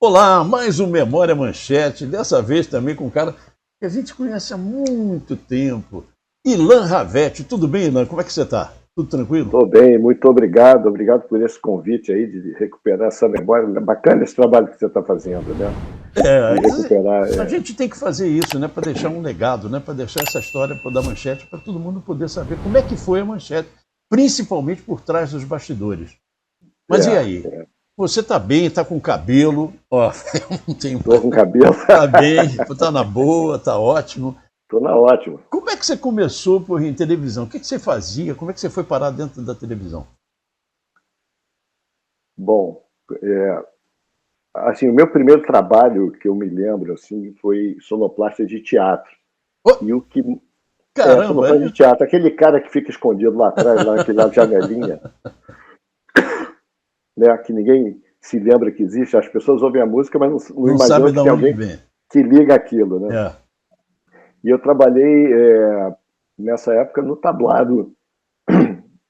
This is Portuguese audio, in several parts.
Olá, mais um Memória Manchete, dessa vez também com um cara que a gente conhece há muito tempo. Ilan Ravetti, tudo bem, Ilan? Como é que você está? Tudo tranquilo? Estou bem, muito obrigado. Obrigado por esse convite aí de recuperar essa memória. Bacana esse trabalho que você está fazendo, né? É, De recuperar. a gente tem que fazer isso, né, para deixar um legado, né, para deixar essa história da Manchete, para todo mundo poder saber como é que foi a Manchete, principalmente por trás dos bastidores. Mas e aí? É. Você está bem, está com cabelo, ó, eu não tenho. Estou com cabelo. Está bem, está na boa, está ótimo. Estou na ótima. Como é que você começou em televisão? O que você fazia? Como é que você foi parar dentro da televisão? Bom, assim, o meu primeiro trabalho que eu me lembro assim foi sonoplasta de teatro. Oh, E o que caramba, sonoplasta de teatro, aquele cara que fica escondido lá atrás, lá naquela janelinha, né? Que ninguém se lembra que existe. As pessoas ouvem a música, mas não não imaginam sabe que de tem onde alguém vem. que liga aquilo, né? É. E eu trabalhei nessa época no tablado,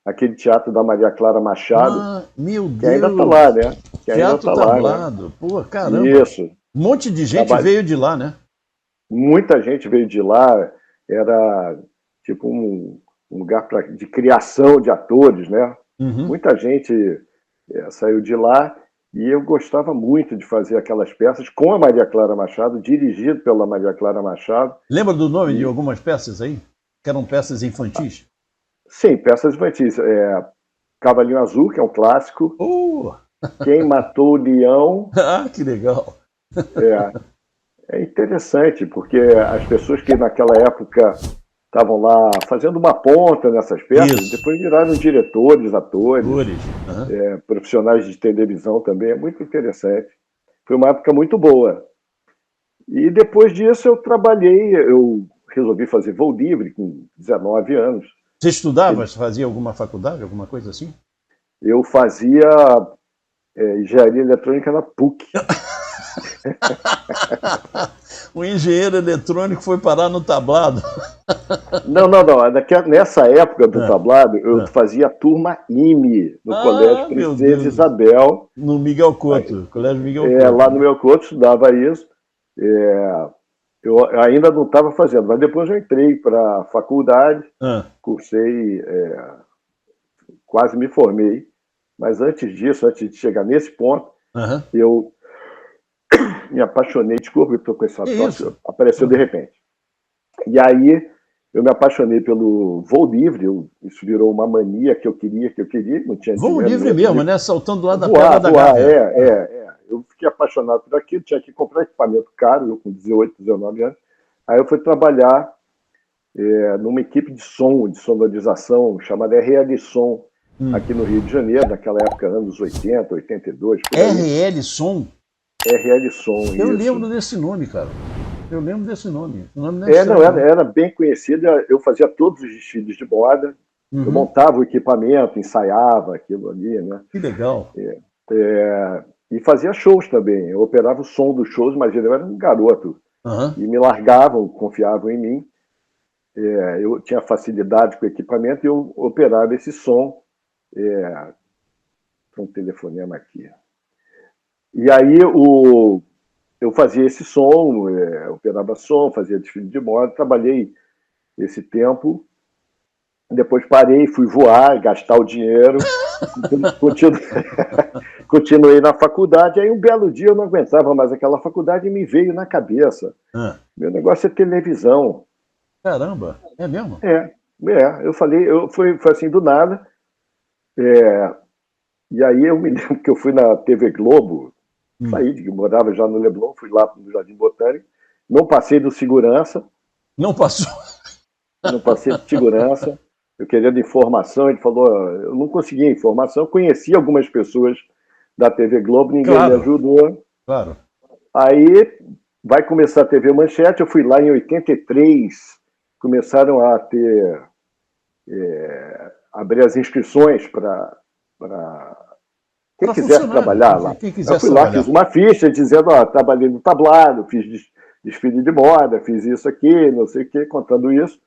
aquele teatro da Maria Clara Machado, Ah, meu que ainda está lá, Deus! né? Que ainda Teatro está lá, né? tablado. Pô, caramba. Isso. Um monte de gente Trabalho. veio de lá, né? Muita gente veio de lá, era tipo um lugar de criação de atores, né? Uhum. Muita gente saiu de lá e eu gostava muito de fazer aquelas peças com a Maria Clara Machado, dirigido pela Maria Clara Machado. Lembra do nome de E, algumas peças aí? Que eram peças infantis? sim, peças infantis. Cavalinho Azul, que é um clássico. Oh! Quem Matou o Leão. Ah, que legal! É interessante, porque as pessoas que naquela época estavam lá fazendo uma ponta nessas peças, Isso. depois viraram diretores, atores, Cores. Uhum. profissionais de televisão também. É muito interessante. Foi uma época muito boa. E depois disso eu resolvi fazer voo livre com 19 anos. Você estudava? Você fazia alguma faculdade, alguma coisa assim? Eu fazia engenharia eletrônica na PUC. O engenheiro eletrônico foi parar no tablado. Não. Nessa época do Ah, tablado, eu ah. fazia a turma IME no Colégio Ah, meu Princesa Deus. Isabel. No Miguel Couto, Colégio Miguel Couto. Lá no meu curso estudava isso. Eu ainda não estava fazendo, mas depois eu entrei para a faculdade, Ah, cursei, quase me formei. Mas antes disso, antes de chegar nesse ponto, aham. eu me apaixonei. Desculpa, eu estou com essa Que tosse, isso? apareceu de repente. E aí eu me apaixonei pelo voo livre, isso virou uma mania que eu queria, não tinha Voo dinheiro, não livre ia mesmo, poder né? Saltando lá da pedra voar, da voar, Gávea. Eu fiquei apaixonado por aquilo, tinha que comprar equipamento caro, eu com 18, 19 anos. Aí eu fui trabalhar numa equipe de som, de sonorização, chamada RL Som, aqui no Rio de Janeiro, naquela época, anos 80, 82, por aí. RL Som. RL Som, Eu isso. lembro desse nome, cara. Eu lembro desse nome. O nome não é Não, estranho, não. era bem conhecida, eu fazia todos os desfiles de moda, eu Uhum. montava o equipamento, ensaiava aquilo ali, né? Que legal. E fazia shows também. Eu operava o som dos shows, imagina, eu era um garoto. Aham. E me largavam, confiavam em mim. Eu tinha facilidade com o equipamento e eu operava esse som. Um telefonema aqui. E aí eu fazia esse som, operava som, fazia desfile de moda, trabalhei esse tempo. Depois parei, fui voar, gastar o dinheiro, continuei na faculdade. Aí um belo dia eu não aguentava mais aquela faculdade e me veio na cabeça: Ah, meu negócio é televisão. caramba, é mesmo? Eu falei, foi assim do nada. E aí eu me lembro que eu fui na TV Globo, Hum. saí, morava já no Leblon, fui lá no Jardim Botânico, não passei do segurança, Não passou. não passei de segurança, eu querendo informação, ele falou, eu não conseguia informação, eu conheci algumas pessoas da TV Globo, ninguém me Claro, ajudou. claro. Aí vai começar a TV Manchete, eu fui lá em 83, começaram a ter, abrir as inscrições para quem Para quisesse funcionário, trabalhar lá. quem Eu quisesse fui lá, fiz trabalhar. uma ficha dizendo, trabalhei no tablado, fiz desfile de moda, fiz isso aqui, não sei o quê, contando isso,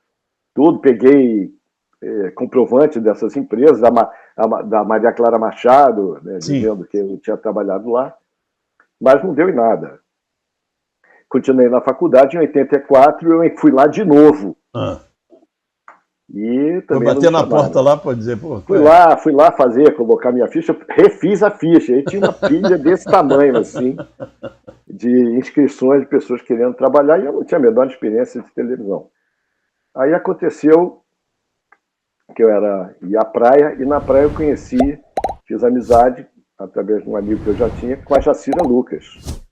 tudo, peguei comprovante dessas empresas, da Maria Clara Machado, né, Sim. dizendo que eu tinha trabalhado lá. mas não deu em nada. Continuei na faculdade, em 84 eu fui lá de novo. E também foi bater na porta lá para dizer, pô. Fui lá colocar minha ficha, refiz a ficha. Aí tinha uma pilha desse tamanho, assim, de inscrições de pessoas querendo trabalhar, e eu não tinha a menor experiência de televisão. Aí aconteceu que eu ia à praia, e na praia eu fiz amizade, através de um amigo que eu já tinha, com a Jacira Lucas.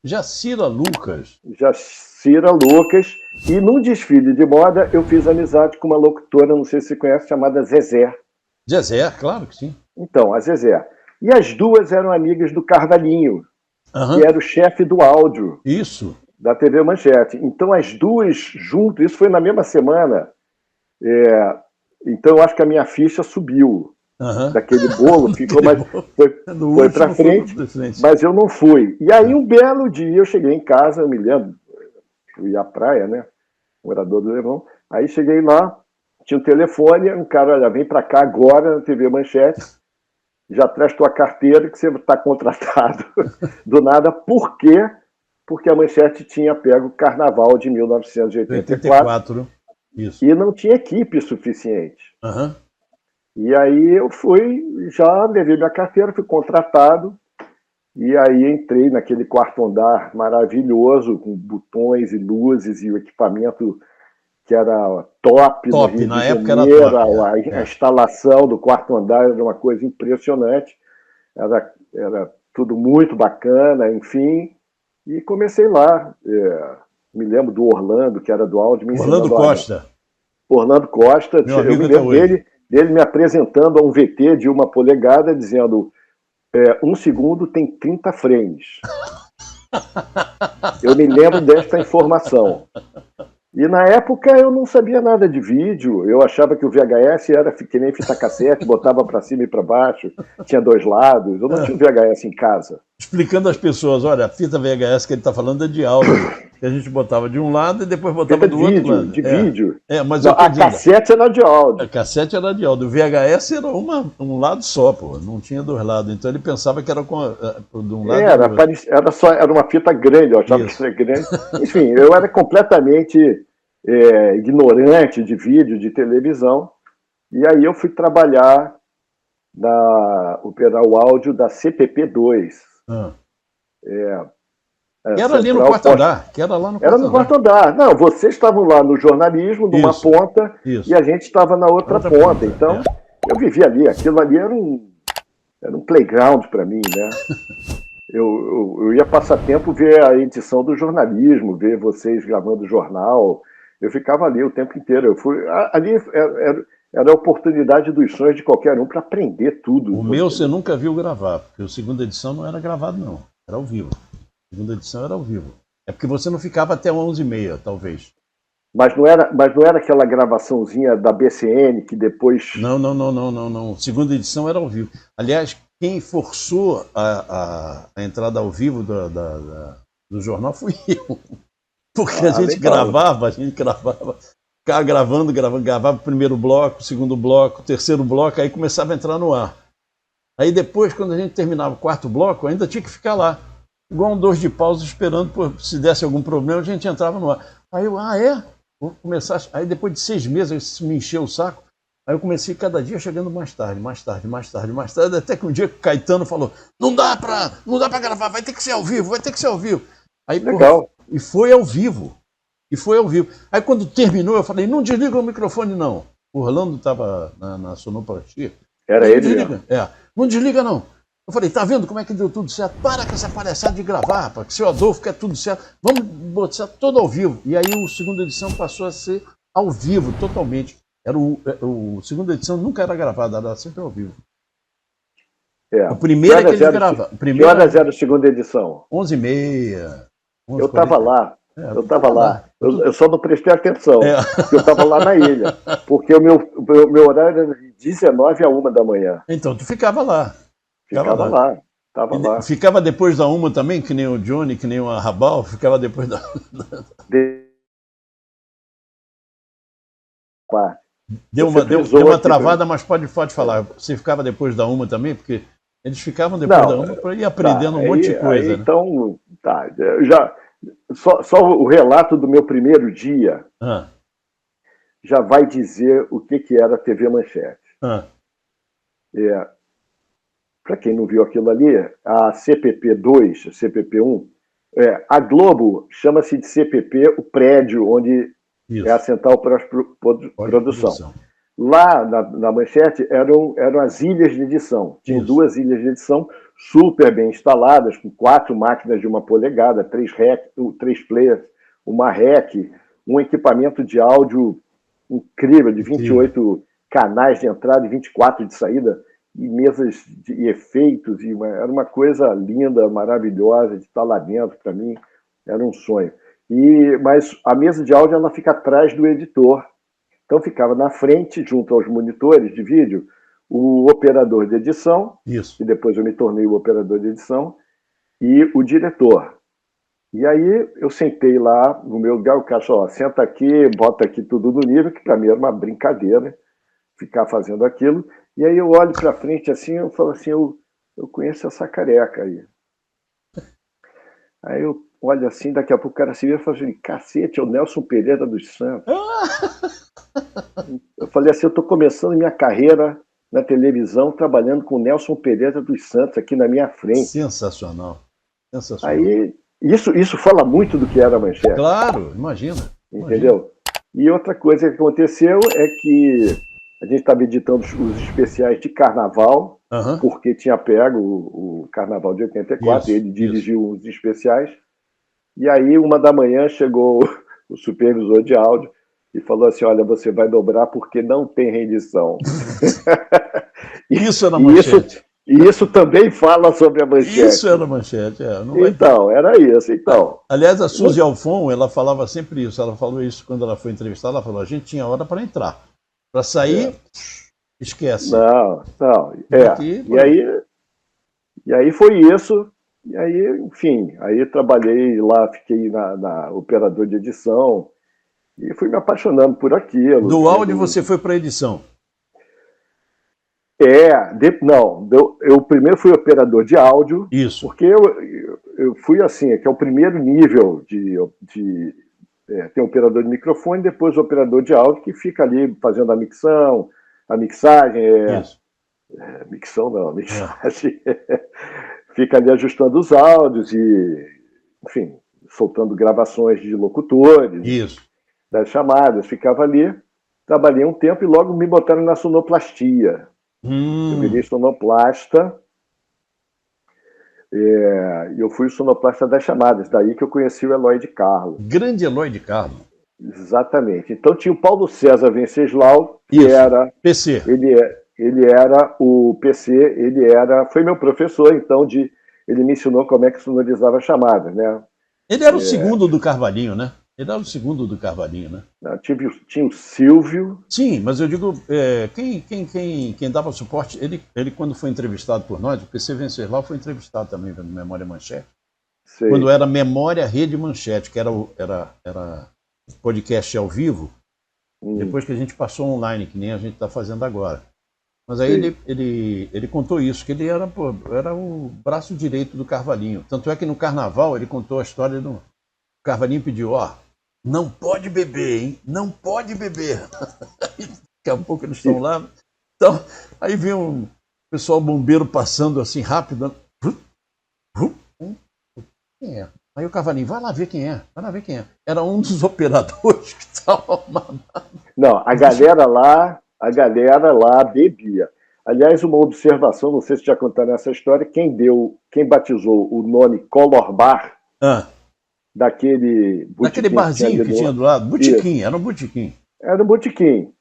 Jacira Lucas? Jacira Lucas. E num desfile de moda eu fiz amizade com uma locutora, não sei se você conhece, chamada Zezé. Zezé, claro que sim. Então, a Zezé. E as duas eram amigas do Carvalhinho, que era o chefe do áudio. Isso. Da TV Manchete. Então, as duas juntas, isso foi na mesma semana. Então, eu acho que a minha ficha subiu. Daquele bolo, ficou mais. Foi para frente, mas eu não fui. E aí, um belo dia, eu cheguei em casa, eu me lembro, eu ia à praia, né? Morador do Leblon. Aí cheguei lá, tinha um telefone, um cara, olha, vem para cá agora na TV Manchete, já traz tua carteira que você está contratado. Do nada, por quê? Porque a Manchete tinha pego o Carnaval de 1984 isso. E não tinha equipe suficiente. E aí eu já levei minha carteira, fui contratado, e aí entrei naquele quarto andar maravilhoso, com botões e luzes e o equipamento que era top no Rio na de época Janeiro. Era top. A instalação do quarto andar era uma coisa impressionante, era tudo muito bacana, enfim, e comecei lá. Me lembro do Orlando, que era do áudio. Orlando Costa. Orlando Costa, eu me lembro dele me apresentando a um VT de 1 polegada, dizendo 1 segundo tem 30 frames. Eu me lembro desta informação. E na época eu não sabia nada de vídeo, eu achava que o VHS era que nem fita cassete, botava para cima e para baixo, tinha 2 lados, eu não tinha VHS em casa. Explicando às pessoas, olha, a fita VHS que ele está falando é de áudio, que a gente botava de um lado e depois botava do outro lado. De vídeo. Mas não, a cassete era de áudio. A cassete era de áudio, o VHS era um lado só, pô, não tinha 2 lados, então ele pensava que era de um lado era uma fita grande, eu achava que era grande. Enfim, eu era completamente ignorante de vídeo, de televisão, e aí eu fui trabalhar operar o áudio da CPP2. Era ali no quarto andar. Que era lá no quarto Era no quarto andar. Não, vocês estavam lá no jornalismo, numa ponta, e a gente estava na outra ponta. Então, eu vivia ali. Aquilo ali era um playground para mim, né? Eu ia passar tempo ver a edição do jornalismo, ver vocês gravando jornal. Eu ficava ali o tempo inteiro. Ali era a oportunidade dos sonhos de qualquer um para aprender tudo. O meu você nunca viu gravar, porque a segunda edição não era gravado, não. Era ao vivo. A segunda edição era ao vivo. É porque você não ficava até 11h30, talvez. Mas não era aquela gravaçãozinha da BCN que depois... Não. Segunda edição era ao vivo. Aliás, quem forçou a entrada ao vivo do jornal fui eu. Porque a gente gravava, ficava gravava o primeiro bloco, o segundo bloco, o terceiro bloco, aí começava a entrar no ar. Aí depois, quando a gente terminava o 4º bloco, ainda tinha que ficar lá, igual um 2 de pausa, esperando, se desse algum problema, a gente entrava no ar. Aí eu, vou começar. Aí depois de 6 meses, isso me encheu o saco. Aí eu comecei cada dia chegando mais tarde, até que um dia o Caetano falou, não dá pra gravar, vai ter que ser ao vivo. Aí, legal. E foi ao vivo. Aí quando terminou, eu falei, não desliga o microfone, não. O Orlando estava na sonoplastia. Era ele mesmo. Não desliga, não. Eu falei, tá vendo como é que deu tudo certo? Para com essa palhaçada de gravar, rapaz, que seu Adolfo quer tudo certo. Vamos botar tudo ao vivo. E aí a segunda edição passou a ser ao vivo, totalmente. A segunda edição nunca era gravada, era sempre ao vivo. O primeiro é que eles gravavam. Que horas era a segunda edição? 11h30. Eu estava lá. Eu só não prestei atenção, porque eu estava lá na ilha. Porque o meu horário era de 19h a 1 da manhã. Então, tu ficava lá. Ficava lá. Ficava depois da 1 também, que nem o Johnny, que nem o Arrabal, ficava depois da... Deu uma travada, mas pode falar. Você ficava depois da 1 também, porque Eles ficavam depois da uma para ir aprendendo um monte de coisa. Né? Então, só o relato do meu primeiro dia já vai dizer o que era a TV Manchete. Para quem não viu aquilo ali, a CPP2, a CPP1, a Globo chama-se de CPP o prédio onde é a central para produção. Lá na Manchete eram as ilhas de edição. Tinham 2 ilhas de edição super bem instaladas, com 4 máquinas de 1 polegada, 3 players, uma REC, um equipamento de áudio incrível, de 28 canais de entrada e 24 de saída, e mesas de efeitos, era uma coisa linda, maravilhosa, de estar lá dentro, para mim, era um sonho. Mas a mesa de áudio ela fica atrás do editor, então ficava na frente, junto aos monitores de vídeo, o operador de edição, e depois eu me tornei o operador de edição, e o diretor. E aí eu sentei lá no meu lugar, o cara falou, senta aqui, bota aqui tudo no nível, que para mim era uma brincadeira, ficar fazendo aquilo. E aí eu olho para frente assim, eu falo assim, eu conheço essa careca aí. Aí eu olho assim, daqui a pouco o cara se vira e fala assim, cacete, é o Nelson Pereira dos Santos. Eu falei assim, eu estou começando minha carreira na televisão, trabalhando com o Nelson Pereira dos Santos aqui na minha frente. Sensacional. Aí, isso fala muito do que era a Manchete. Claro, imagina. Entendeu? E outra coisa que aconteceu é que a gente estava editando os especiais de carnaval, porque tinha pego o carnaval de 84, ele dirigiu os especiais. E aí, 1h chegou o supervisor de áudio e falou assim, olha, você vai dobrar porque não tem rendição. Isso era Manchete. Isso também fala sobre a Manchete. Isso era Manchete, Então, era isso. Então. Aliás, a Suzy Alfon, ela falava sempre isso. Ela falou isso quando ela foi entrevistada. Ela falou, a gente tinha hora para entrar. Para sair, esquece. Não. E aí foi isso. E aí, enfim, aí trabalhei lá, fiquei na operador de edição e fui me apaixonando por aquilo. Do áudio você foi para a edição? Eu primeiro fui operador de áudio. Isso. Porque eu fui assim, que é o primeiro nível tem o operador de microfone, depois o operador de áudio, que fica ali fazendo a mixagem. Mixão não, mixagem. Fica ali ajustando os áudios e, enfim, soltando gravações de locutores, das chamadas. Ficava ali, trabalhei um tempo e logo me botaram na sonoplastia. Eu virei sonoplasta. E eu fui o sonoplasta das chamadas, daí que eu conheci o Eloy de Carlo. Grande Eloy de Carlo. Exatamente. Então tinha o Paulo César Venceslau, que era PC. Ele era o PC, foi meu professor, então ele me ensinou como é que sonorizava chamadas, né? Ele era o segundo do Carvalhinho, né? Ele era o segundo do Carvalhinho, né? Tinha o Silvio. Sim, mas eu digo, quem dava suporte, ele quando foi entrevistado por nós, o PC Venceslau foi entrevistado também pelo Memória Manchete. Sei. Quando era Memória Rede Manchete, que era podcast ao vivo, depois que a gente passou online, que nem a gente está fazendo agora. Mas aí ele contou isso, que ele era o braço direito do Carvalhinho. Tanto é que no Carnaval ele contou a história do... O Carvalhinho pediu, não pode beber, hein? Não pode beber. Daqui a pouco eles estão lá. Então, aí vem um pessoal bombeiro passando assim rápido. Quem é? Aí o Carvalhinho, vai lá ver quem é. Era um dos operadores que estava armado. Não, a galera lá bebia. Aliás, uma observação, não sei se já contaram essa história, quem batizou o nome Color Bar, daquele barzinho que tinha do lado, botequim, era um botequim. Era um botequim.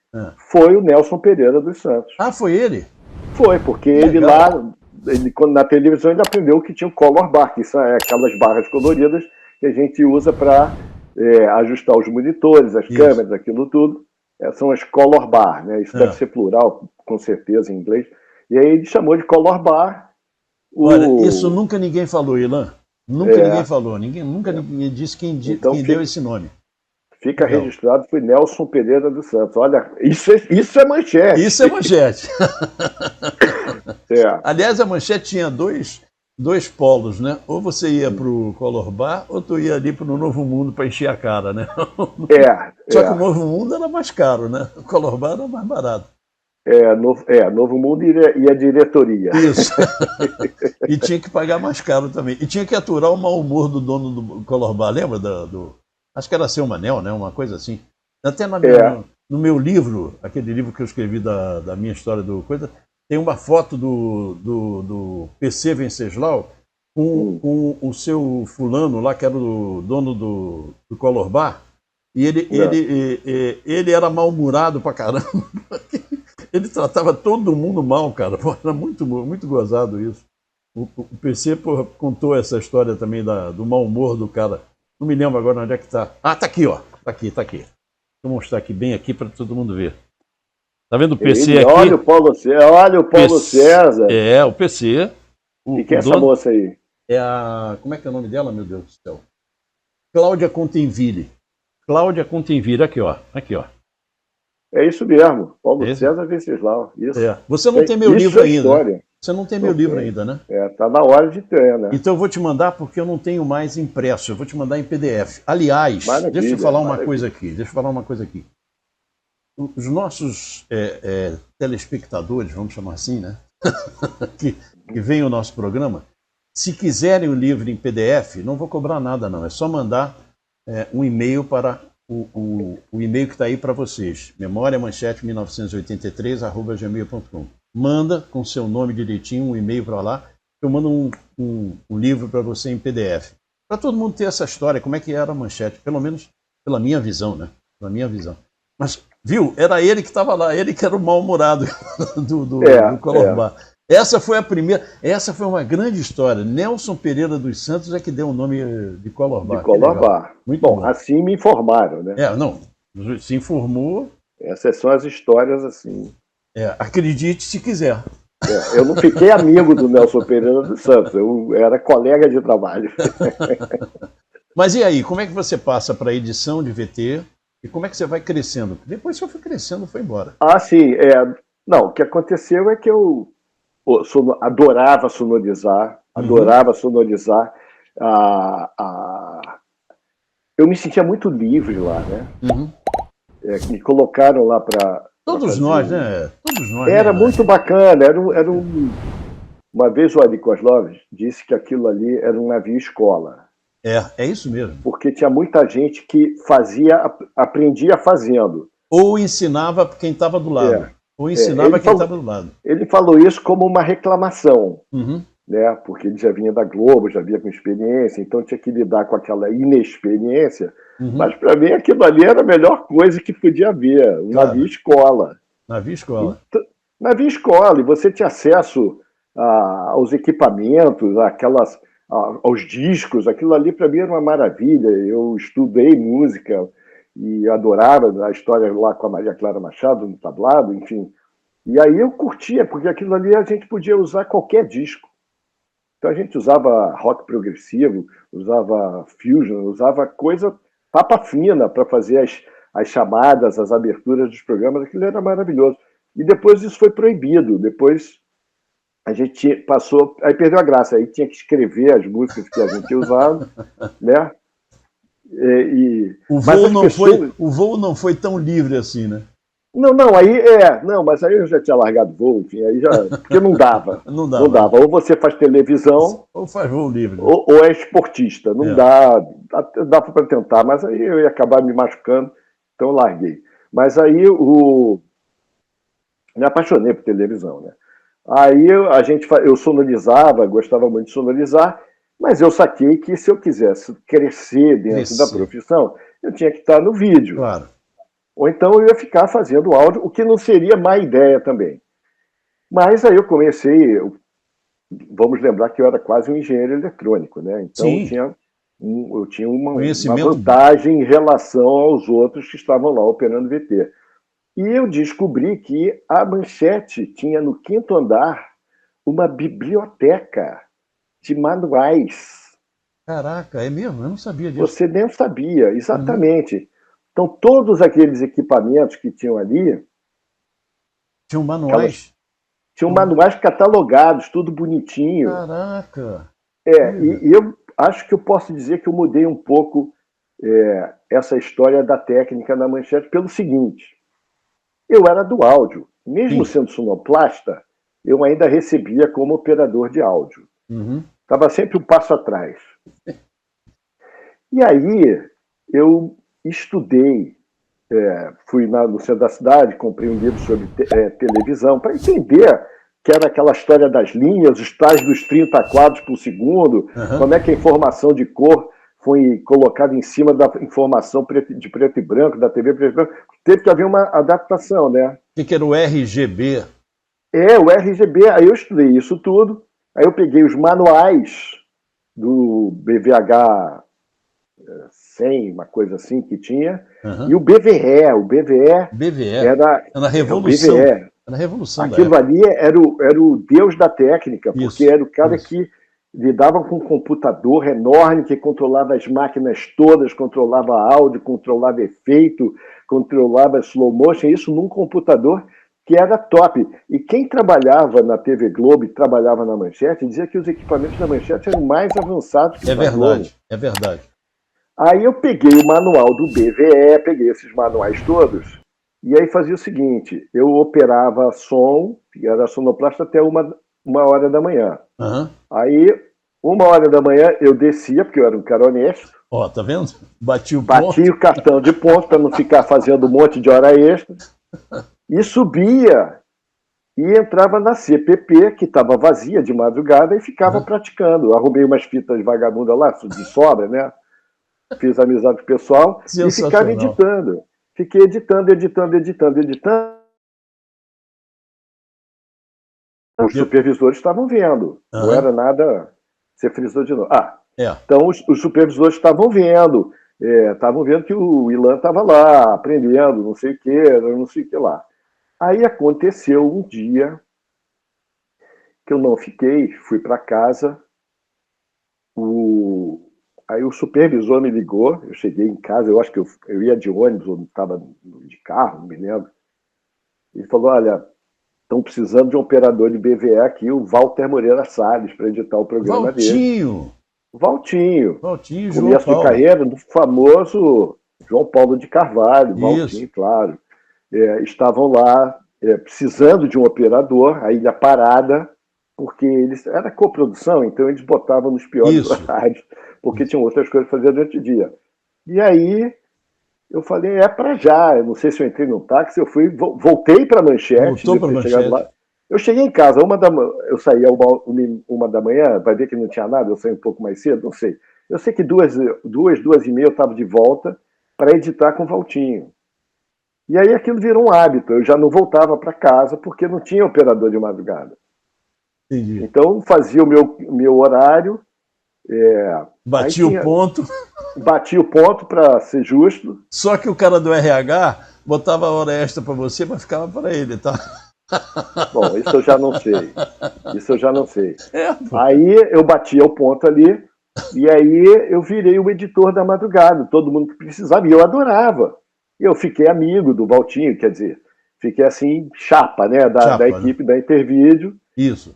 Foi o Nelson Pereira dos Santos. Foi ele? Foi, porque ele lá, quando na televisão, ele aprendeu que tinha o Color Bar, que são aquelas barras coloridas que a gente usa para ajustar os monitores, as câmeras, aquilo tudo. São as Color Bar, né? Isso deve ser plural, com certeza, em inglês. E aí ele chamou de Color Bar. Olha, isso nunca ninguém falou, Ilan. Ninguém falou. Nunca ninguém disse quem deu esse nome. Fica registrado, foi Nelson Pereira dos Santos. Olha, isso é Manchete. Isso é Manchete. Aliás, a Manchete tinha dois polos, né? Ou você ia para o Color Bar, ou tu ia ali para o Novo Mundo para encher a cara, né? Só que o Novo Mundo era mais caro, né? O Color Bar era mais barato. Novo Mundo e a diretoria. Isso. E tinha que pagar mais caro também. E tinha que aturar o mau humor do dono do Color Bar, lembra? Acho que era Seu Manel, né? Uma coisa assim. Até no meu livro, aquele livro que eu escrevi da minha história do coisa, tem uma foto do PC Venceslau com o seu fulano lá, que era o dono do Color Bar, e ele era mal-humorado pra caramba. Ele tratava todo mundo mal, cara. Pô, era muito, muito gozado isso. O PC contou essa história também do mau humor do cara. Não me lembro agora onde é que tá. Ah, tá aqui, ó. Tá aqui. Vou mostrar aqui bem aqui para todo mundo ver. Tá vendo o PC aqui? Olha o Paulo César. É, o PC. E quem é essa moça aí? É como é que é o nome dela, meu Deus do céu? Cláudia Contenville. Cláudia Contenville, aqui, ó. É isso mesmo, Paulo César Venceslau. Isso. Você não tem meu livro ainda. História. Você não tem meu livro ainda, né? Tá na hora de ter, né? Então eu vou te mandar porque eu não tenho mais impresso. Eu vou te mandar em PDF. Aliás, deixa eu falar uma coisa aqui. Os nossos telespectadores, vamos chamar assim, né? que veem o nosso programa, se quiserem o livro em PDF, não vou cobrar nada, não. É só mandar um e-mail para o e-mail que está aí para vocês, memoriamanchete1983@gmail.com. Manda com seu nome direitinho um e-mail para lá, eu mando um livro para você em PDF. Para todo mundo ter essa história, como é que era a Manchete, pelo menos pela minha visão, né? Pela minha visão. Mas, viu, era ele que estava lá, ele que era o mal-humorado do Color Bar. Essa foi uma grande história. Nelson Pereira dos Santos é que deu o nome de Color Bar. De Color Bar. Muito bom. Assim me informaram, né? Se informou. Essas são as histórias assim. Acredite se quiser. Eu não fiquei amigo do Nelson Pereira dos Santos, eu era colega de trabalho. Mas e aí, como é que você passa para a edição de VT e como é que você vai crescendo? Depois que eu fui crescendo, foi embora. Sim. Não, o que aconteceu é que eu adorava sonorizar, Eu me sentia muito livre lá, né? Me colocaram lá para... Todos nós, né? Era muito bacana. Uma vez o Ari Kozlov disse que aquilo ali era um navio escola. É isso mesmo. Porque tinha muita gente que aprendia fazendo. Ou ensinava quem estava do lado. Ou ensinava quem estava do lado. Ele falou isso como uma reclamação, né? Porque ele já vinha da Globo, já vinha com experiência, então tinha que lidar com aquela inexperiência. Mas para mim aquilo ali era a melhor coisa que podia haver, navio escola. Navio escola. Navio escola, e você tinha acesso aos equipamentos, aos discos, aquilo ali para mim era uma maravilha. Eu estudei música e adorava a história lá com a Maria Clara Machado no tablado, enfim. E aí eu curtia, porque aquilo ali a gente podia usar qualquer disco. Então a gente usava rock progressivo, usava fusion, usava coisa papa fina para fazer as chamadas, as aberturas dos programas, aquilo era maravilhoso. E depois isso foi proibido, depois a gente passou, aí perdeu a graça, aí tinha que escrever as músicas que a gente usava, né? O voo não foi tão livre assim, né? Não, mas aí eu já tinha largado o voo, enfim, aí porque não dava. Não dava. Ou você faz televisão, ou faz voo livre. Ou é esportista. Não dá para tentar, mas aí eu ia acabar me machucando, então eu larguei. Mas aí me apaixonei por televisão, né? Aí eu sonorizava, gostava muito de sonorizar, mas eu saquei que se eu quisesse crescer dentro da profissão, eu tinha que estar no vídeo. Claro. Ou então eu ia ficar fazendo áudio, o que não seria má ideia também. Mas aí eu comecei, vamos lembrar que eu era quase um engenheiro eletrônico, né? Então eu tinha uma vantagem em relação aos outros que estavam lá operando VT. E eu descobri que a Manchete tinha no 5º andar uma biblioteca de manuais. Caraca, é mesmo? Eu não sabia disso. Você nem sabia, exatamente. Então, todos aqueles equipamentos que tinham ali... Tinham manuais? Tinham manuais catalogados, tudo bonitinho. Caraca! E eu acho que eu posso dizer que eu mudei um pouco essa história da técnica na Manchete pelo seguinte: eu era do áudio. Mesmo sendo sonoplasta, eu ainda recebia como operador de áudio. Estava sempre um passo atrás. E aí eu estudei, fui no centro da cidade, comprei um livro sobre televisão, para entender que era aquela história das linhas, os tais dos 30 quadros por segundo, como é que a informação de cor foi colocada em cima da informação de preto e branco, da TV preto e branco. Teve que haver uma adaptação, né? O que era o RGB? O RGB. Aí eu estudei isso tudo, aí eu peguei os manuais do BVH 100, uma coisa assim que tinha, e o BVE. O BVE era na Revolução. Era na Revolução. Aquilo ali era o deus da técnica, porque era o cara que lidava com um computador enorme que controlava as máquinas todas, controlava áudio, controlava efeito, controlava slow motion, isso num computador que era top. E quem trabalhava na TV Globo e trabalhava na Manchete dizia que os equipamentos da Manchete eram mais avançados que os da Globo. É verdade. Aí eu peguei o manual do BVE, peguei esses manuais todos, e aí fazia o seguinte: eu operava som, era sonoplasta até uma hora da manhã. Aí, 1h da manhã, eu descia, porque eu era um cara honesto. Ó, tá vendo? Bati o cartão de ponto para não ficar fazendo um monte de hora extra. E subia e entrava na CPP, que estava vazia de madrugada, e ficava praticando. Arrumei umas fitas vagabundas lá, de sobra, né? Fiz amizade com o pessoal e ficava editando. Fiquei editando. Os supervisores estavam vendo. Não era nada ser frisou de novo. Então os supervisores estavam vendo. Estavam vendo que o Ilan estava lá, aprendendo, não sei o que lá. Aí aconteceu um dia que eu não fiquei, fui para casa. Aí o supervisor me ligou, eu cheguei em casa, eu acho que eu ia de ônibus, ou estava de carro, não me lembro. Ele falou: olha, estão precisando de um operador de BVE aqui, o Walter Moreira Salles, para editar o programa dele. Valtinho, começo de carreira do famoso João Paulo de Carvalho, Valtinho, claro. Estavam lá precisando de um operador, a Ilha Parada, porque era coprodução, então eles botavam nos piores horários, porque tinham outras coisas para fazer durante o dia. E aí eu falei: para já. Eu não sei se eu entrei no táxi, voltei para a Manchete. Lá. Eu cheguei em casa, eu saí 1 da manhã, vai ver que não tinha nada, eu saí um pouco mais cedo, não sei. Eu sei que 2h30 eu estava de volta para editar com o Valtinho. E aí aquilo virou um hábito, eu já não voltava para casa porque não tinha operador de madrugada. Entendi. Então fazia o meu horário. Bati o ponto para ser justo. Só que o cara do RH botava a hora extra para você, mas ficava para ele, tá? Bom, isso eu já não sei. Aí eu batia o ponto ali, e aí eu virei o editor da madrugada, todo mundo que precisava, e eu adorava. E eu fiquei amigo do Valtinho, quer dizer, fiquei assim, chapa, né, da equipe, né? Da Intervídeo. Isso.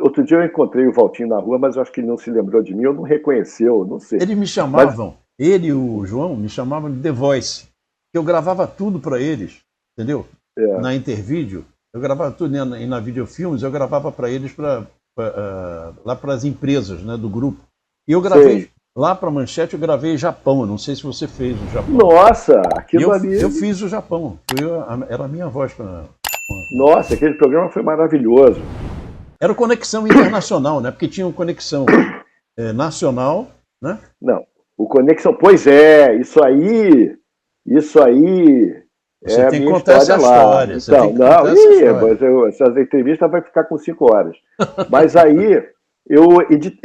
Outro dia eu encontrei o Valtinho na rua, mas eu acho que ele não se lembrou de mim, ou não reconheceu, não sei. Eles me chamavam, ele e o João me chamavam de The Voice, que eu gravava tudo para eles, entendeu? Na Intervídeo, eu gravava tudo, e na Videofilmes eu gravava para eles, lá para as empresas, né, do grupo. E eu gravei, lá para a Manchete, eu gravei Japão, eu não sei se você fez o Japão. Nossa, aquilo ali... Eu fiz o Japão, era a minha voz. Nossa, aquele programa foi maravilhoso. Era Conexão Internacional, né? Porque tinha Conexão Nacional, né? Não, o Conexão... Pois é, isso aí... Você tem que contar essa história. Então, essa entrevista vai ficar com 5 horas. Mas aí,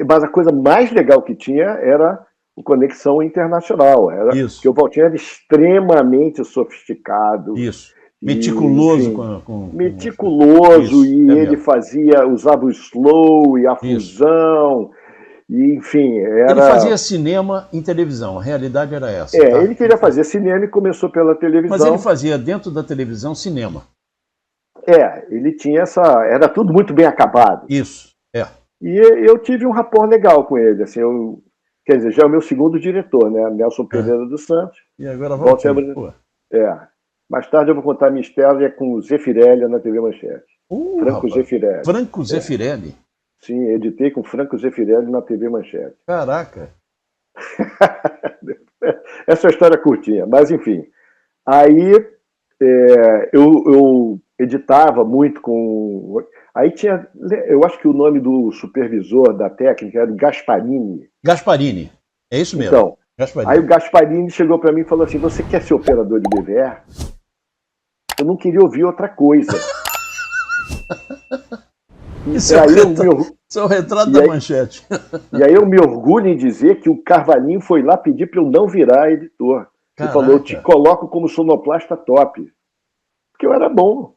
mas a coisa mais legal que tinha era o Conexão Internacional. Porque o Valtinho era extremamente sofisticado. Isso. Meticuloso. Meticuloso, ele usava o slow e a fusão, e enfim, era... Ele fazia cinema em televisão, a realidade era essa. Tá? Ele queria fazer cinema e começou pela televisão. Mas ele fazia dentro da televisão cinema. Ele tinha essa... Era tudo muito bem acabado. Isso, E eu tive um rapport legal com ele, assim, quer dizer, já é o meu segundo diretor, né? Nelson Pereira dos Santos. E agora Valtinho. Mais tarde eu vou contar a minha história com o Zeffirelli na TV Manchete. Franco rapaz. Zeffirelli. Franco Zeffirelli? Sim, editei com Franco Zeffirelli na TV Manchete. Caraca! Essa é uma história curtinha, mas enfim. Aí eu editava muito com... Aí tinha... Eu acho que o nome do supervisor da técnica era o Gasparini. Gasparini, é isso mesmo. Então, Gasparini. Aí o Gasparini chegou para mim e falou assim, você quer ser operador de BVE? Eu não queria ouvir outra coisa. Isso é o retrato da Manchete. E aí eu me orgulho em dizer que o Carvalhinho foi lá pedir para eu não virar editor. Ele falou, eu te coloco como sonoplasta top. Porque eu era bom.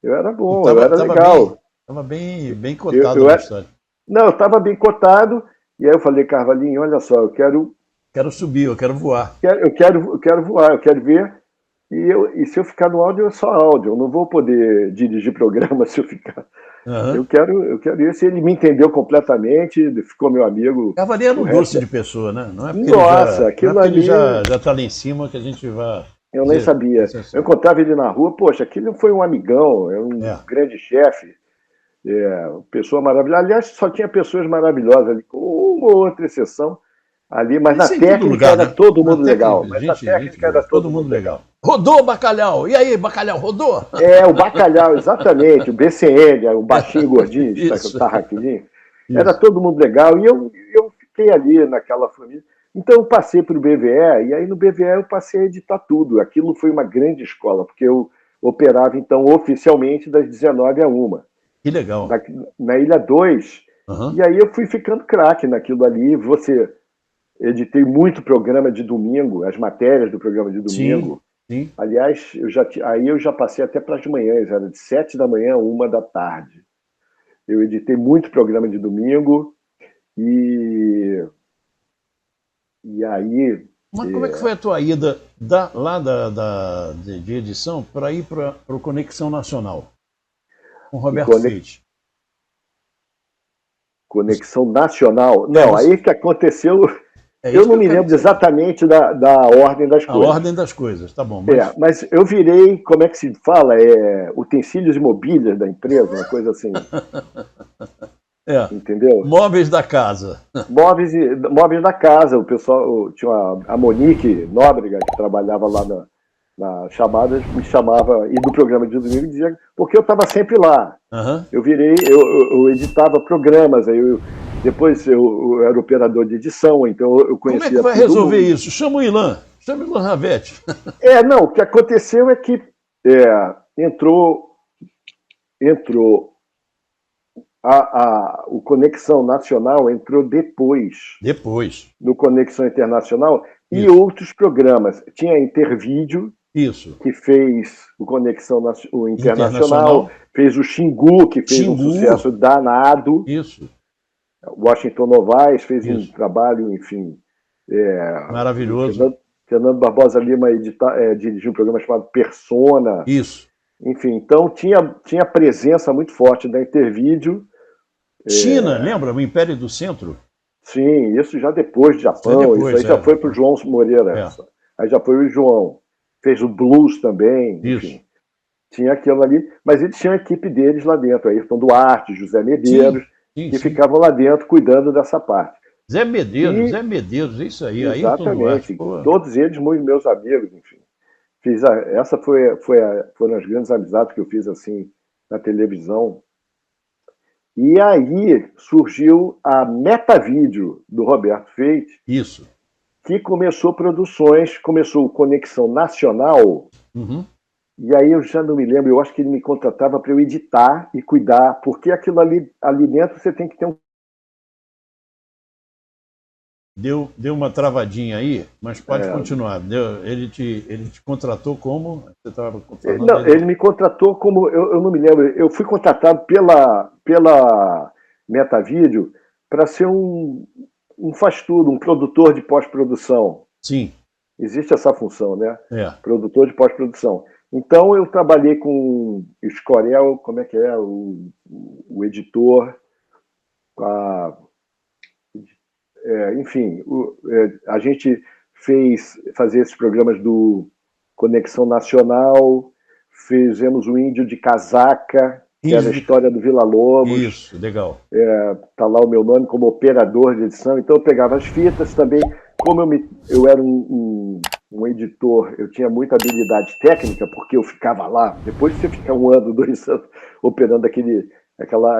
Eu era bom, eu era legal. Estava bem cotado na história. Não, eu estava bem cotado. E aí eu falei, Carvalhinho, olha só, eu quero... Quero subir, eu quero voar. Eu quero voar, eu quero ver. E se eu ficar no áudio, é só áudio. Eu não vou poder dirigir programa se eu ficar... Eu quero isso. Ele me entendeu completamente, ficou meu amigo. Carvalhinho era um doce de pessoa, né? Não é porque aquilo ali... ele já está lá em cima que a gente vai... Eu nem sabia. Eu encontrava ele na rua, poxa, aquele foi um amigão, é um grande chefe, pessoa maravilhosa. Aliás, só tinha pessoas maravilhosas ali, com uma ou outra exceção ali, mas na técnica era todo mundo legal. Mas na técnica era todo mundo legal. Rodou, Bacalhau! E aí, Bacalhau, rodou? O Bacalhau, exatamente, o BCN, o baixinho gordinho, que tá rapidinho. Era todo mundo legal, e eu fiquei ali naquela família. Então eu passei para o BVE, e aí no BVE eu passei a editar tudo. Aquilo foi uma grande escola, porque eu operava, então, oficialmente das 19 a 1. Que legal. Na Ilha 2, e aí eu fui ficando craque naquilo ali. Editei muito programa de domingo, as matérias do programa de domingo. Sim. Aliás, aí eu já passei até para as manhãs, era de 7 da manhã a 1 da tarde. Eu editei muito programa de domingo, e aí... Mas como é que foi a tua ida de edição para ir para o Conexão Nacional? Com Roberto Feite. Conexão Nacional? Não, aí que aconteceu... eu não me lembro exatamente da ordem das coisas. A ordem das coisas, tá bom. Mas eu virei, como é que se fala? Utensílios e mobílias da empresa, uma coisa assim. Entendeu? Móveis da casa. Móveis da casa. O pessoal tinha a Monique Nóbrega, que trabalhava lá na chamada, me chamava, e do programa de domingo dizia, porque eu estava sempre lá. Eu editava programas, depois eu era operador de edição, então eu conhecia... Como é que vai resolver isso? Chama o Ilan Ravetti. Não, o que aconteceu é que entrou o Conexão Nacional entrou depois do Conexão Internacional e outros programas. Tinha a Intervídeo, que fez o Conexão Internacional, fez o Xingu, que fez um sucesso danado. Washington Novaes fez um trabalho, enfim... maravilhoso. Fernando Barbosa Lima dirigiu um programa chamado Persona. Enfim, então tinha presença muito forte da Intervídeo. China, lembra? O Império do Centro? Sim, isso já depois de Japão. Isso aí já foi para o João Moreira. Aí já foi o João. Fez o Blues também. Enfim, tinha aquilo ali. Mas eles tinham a equipe deles lá dentro. Ayrton Duarte, José Medeiros, que ficavam lá dentro cuidando dessa parte. Zé Medeiros, isso aí. Exatamente. Todos eles, meus amigos, enfim. Essa foram as grandes amizades que eu fiz assim na televisão. E aí surgiu a Metavídeo do Roberto Feite, que começou produções, começou o Conexão Nacional, e aí eu já não me lembro, eu acho que ele me contratava para eu editar e cuidar, porque aquilo ali dentro você tem que ter um... Deu uma travadinha aí, mas pode continuar. Ele te contratou como? Você não, ele me contratou como... Eu não me lembro. Eu fui contratado pela Metavídeo para ser um faz-tudo, um produtor de pós-produção. Sim. Existe essa função, né? É. Produtor de pós-produção. Então, eu trabalhei com Escorel, como é que é, o editor, enfim, a gente fazia esses programas do Conexão Nacional, fizemos o Índio de Casaca, que era a história do Vila Lobos. Isso, legal. Tá lá o meu nome como operador de edição. Então eu pegava as fitas também. Como eu era um editor, eu tinha muita habilidade técnica, porque eu ficava lá. Depois de você ficar 1 ano, 2 anos operando aquele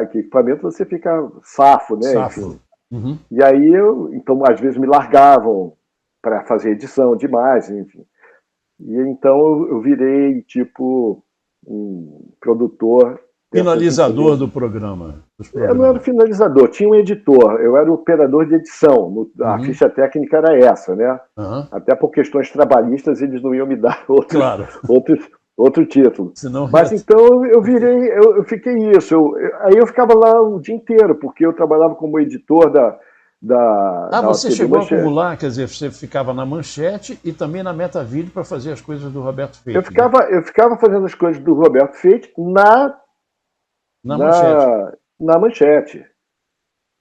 equipamento, você fica safo, né? Safo. Uhum. E aí então às vezes me largavam para fazer edição demais, enfim. E então eu virei tipo um produtor. Finalizador do programa. Eu não era finalizador, tinha um editor, eu era o operador de edição. A ficha técnica era essa, né? Até por questões trabalhistas eles não iam me dar outro título. Mas então eu fiquei isso. Aí eu ficava lá o dia inteiro, porque eu trabalhava como editor você chegou a acumular, quer dizer, você ficava na Manchete e também na Metavídeo para fazer as coisas do Roberto Feito. Eu ficava fazendo as coisas do Roberto Feito na Manchete.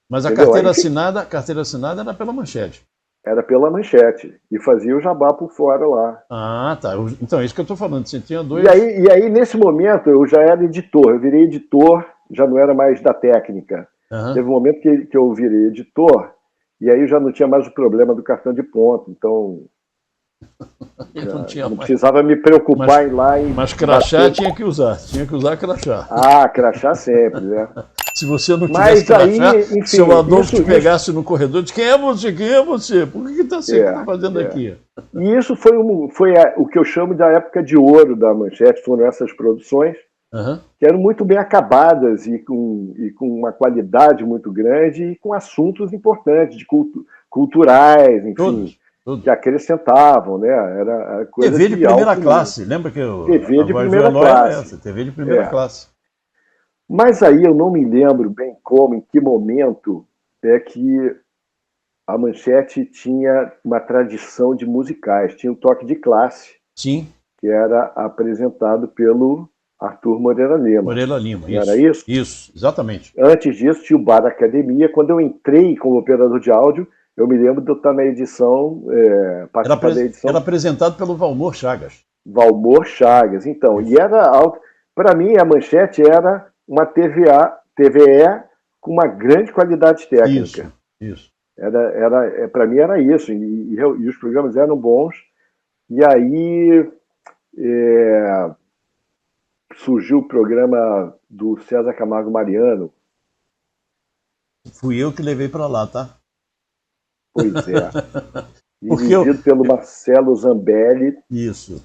Mas a carteira assinada era pela Manchete. Era pela Manchete. E fazia o jabá por fora lá. Ah, tá. Então, é isso que eu estou falando. Você tinha dois... E aí, nesse momento, eu já era editor. Eu virei editor, já não era mais da técnica. Teve um momento que eu virei editor, e aí eu já não tinha mais o problema do cartão de ponto. Então, não precisava me preocupar em ir lá. Mas crachá tinha que usar crachá. Ah, crachá sempre, né? Se você não tivesse crachá, enfim, se o Adolfo te pegasse no corredor, diz: quem é você? Por que está fazendo aqui? E isso foi o que eu chamo da época de ouro da Manchete, foram essas produções, que eram muito bem acabadas e com uma qualidade muito grande e com assuntos importantes, culturais, enfim. Tudo. Que acrescentavam, né? Era coisa TV de primeira classe, lembra que TV de primeira classe. TV de primeira classe. Mas aí eu não me lembro bem em que momento é que a Manchete tinha uma tradição de musicais, tinha o Toque de Classe. Sim. Que era apresentado pelo Arthur Moreira Lima. Isso. Era isso? Isso, exatamente. Antes disso tinha o Bar Academia. Quando eu entrei como operador de áudio, eu me lembro de eu estar na edição, participar da edição. Era apresentado pelo Valmor Chagas. Valmor Chagas, então. Isso. E para mim, a Manchete era uma TVE com uma grande qualidade técnica. Isso. Para mim era isso. E os programas eram bons. E aí surgiu o programa do César Camargo Mariano. Fui eu que levei para lá, tá? Pois é. Dirigido pelo Marcelo Zambelli. Isso.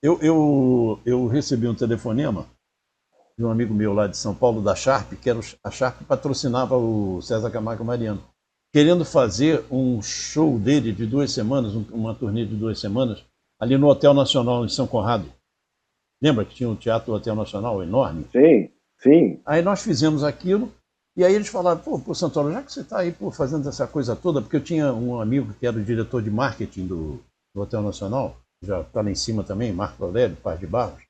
Eu recebi um telefonema de um amigo meu lá de São Paulo, da Sharp, que a Sharp patrocinava o César Camargo Mariano, querendo fazer um show dele de 2 semanas, uma turnê de 2 semanas, ali no Hotel Nacional, em São Conrado. Lembra que tinha um teatro Hotel Nacional enorme? Sim, sim. Aí nós fizemos aquilo, e aí eles falaram: pô, Santoro, já que você está aí fazendo essa coisa toda, porque eu tinha um amigo que era o diretor de marketing do Hotel Nacional, já está lá em cima também, Marco Aurélio, Paz de Barros.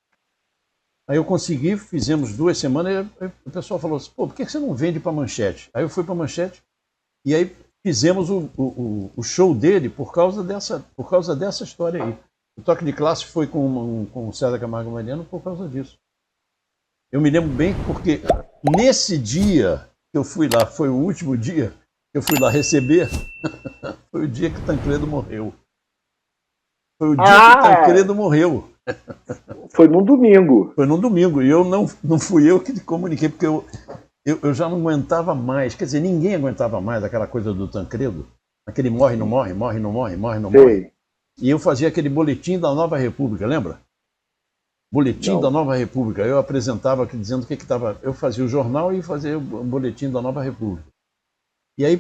Aí eu consegui, fizemos 2 semanas, e o pessoal falou assim: pô, por que você não vende para Manchete? Aí eu fui para Manchete, e aí fizemos o show dele por causa dessa história aí. O Toque de Classe foi com o César Camargo Mariano por causa disso. Eu me lembro bem porque nesse dia que eu fui lá, foi o último dia que eu fui lá receber, foi o dia que Tancredo morreu. Foi o dia que Tancredo morreu. Foi num domingo. Foi num domingo, e eu não fui eu que comuniquei, porque eu já não aguentava mais, quer dizer, ninguém aguentava mais aquela coisa do Tancredo, aquele morre, não morre, morre, não morre, morre, não morre. E eu fazia aquele boletim da Nova República, lembra? Boletim da Nova República. Eu apresentava aqui dizendo o que estava. Eu fazia o jornal e fazia o boletim da Nova República. E aí,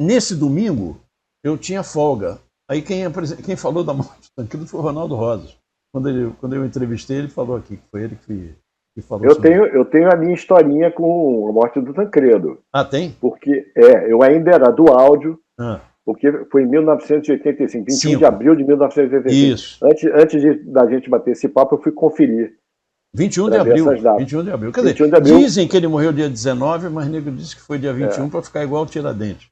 nesse domingo, eu tinha folga. Aí quem falou da morte do Tancredo foi o Ronaldo Rosas. Quando eu entrevistei, ele falou aqui, que foi ele que falou eu tenho a minha historinha com a morte do Tancredo. Ah, tem? Porque eu ainda era do áudio. Porque foi em 1985, 21 Cinco. de abril de 1985. Isso. Da gente bater esse papo, eu fui conferir. 21 de Pra ver abril. essas datas. 21 de abril. Quer 21 dizer, de abril. dizem que ele morreu dia 19, mas nego disse que foi dia 21 para ficar igual o Tiradentes.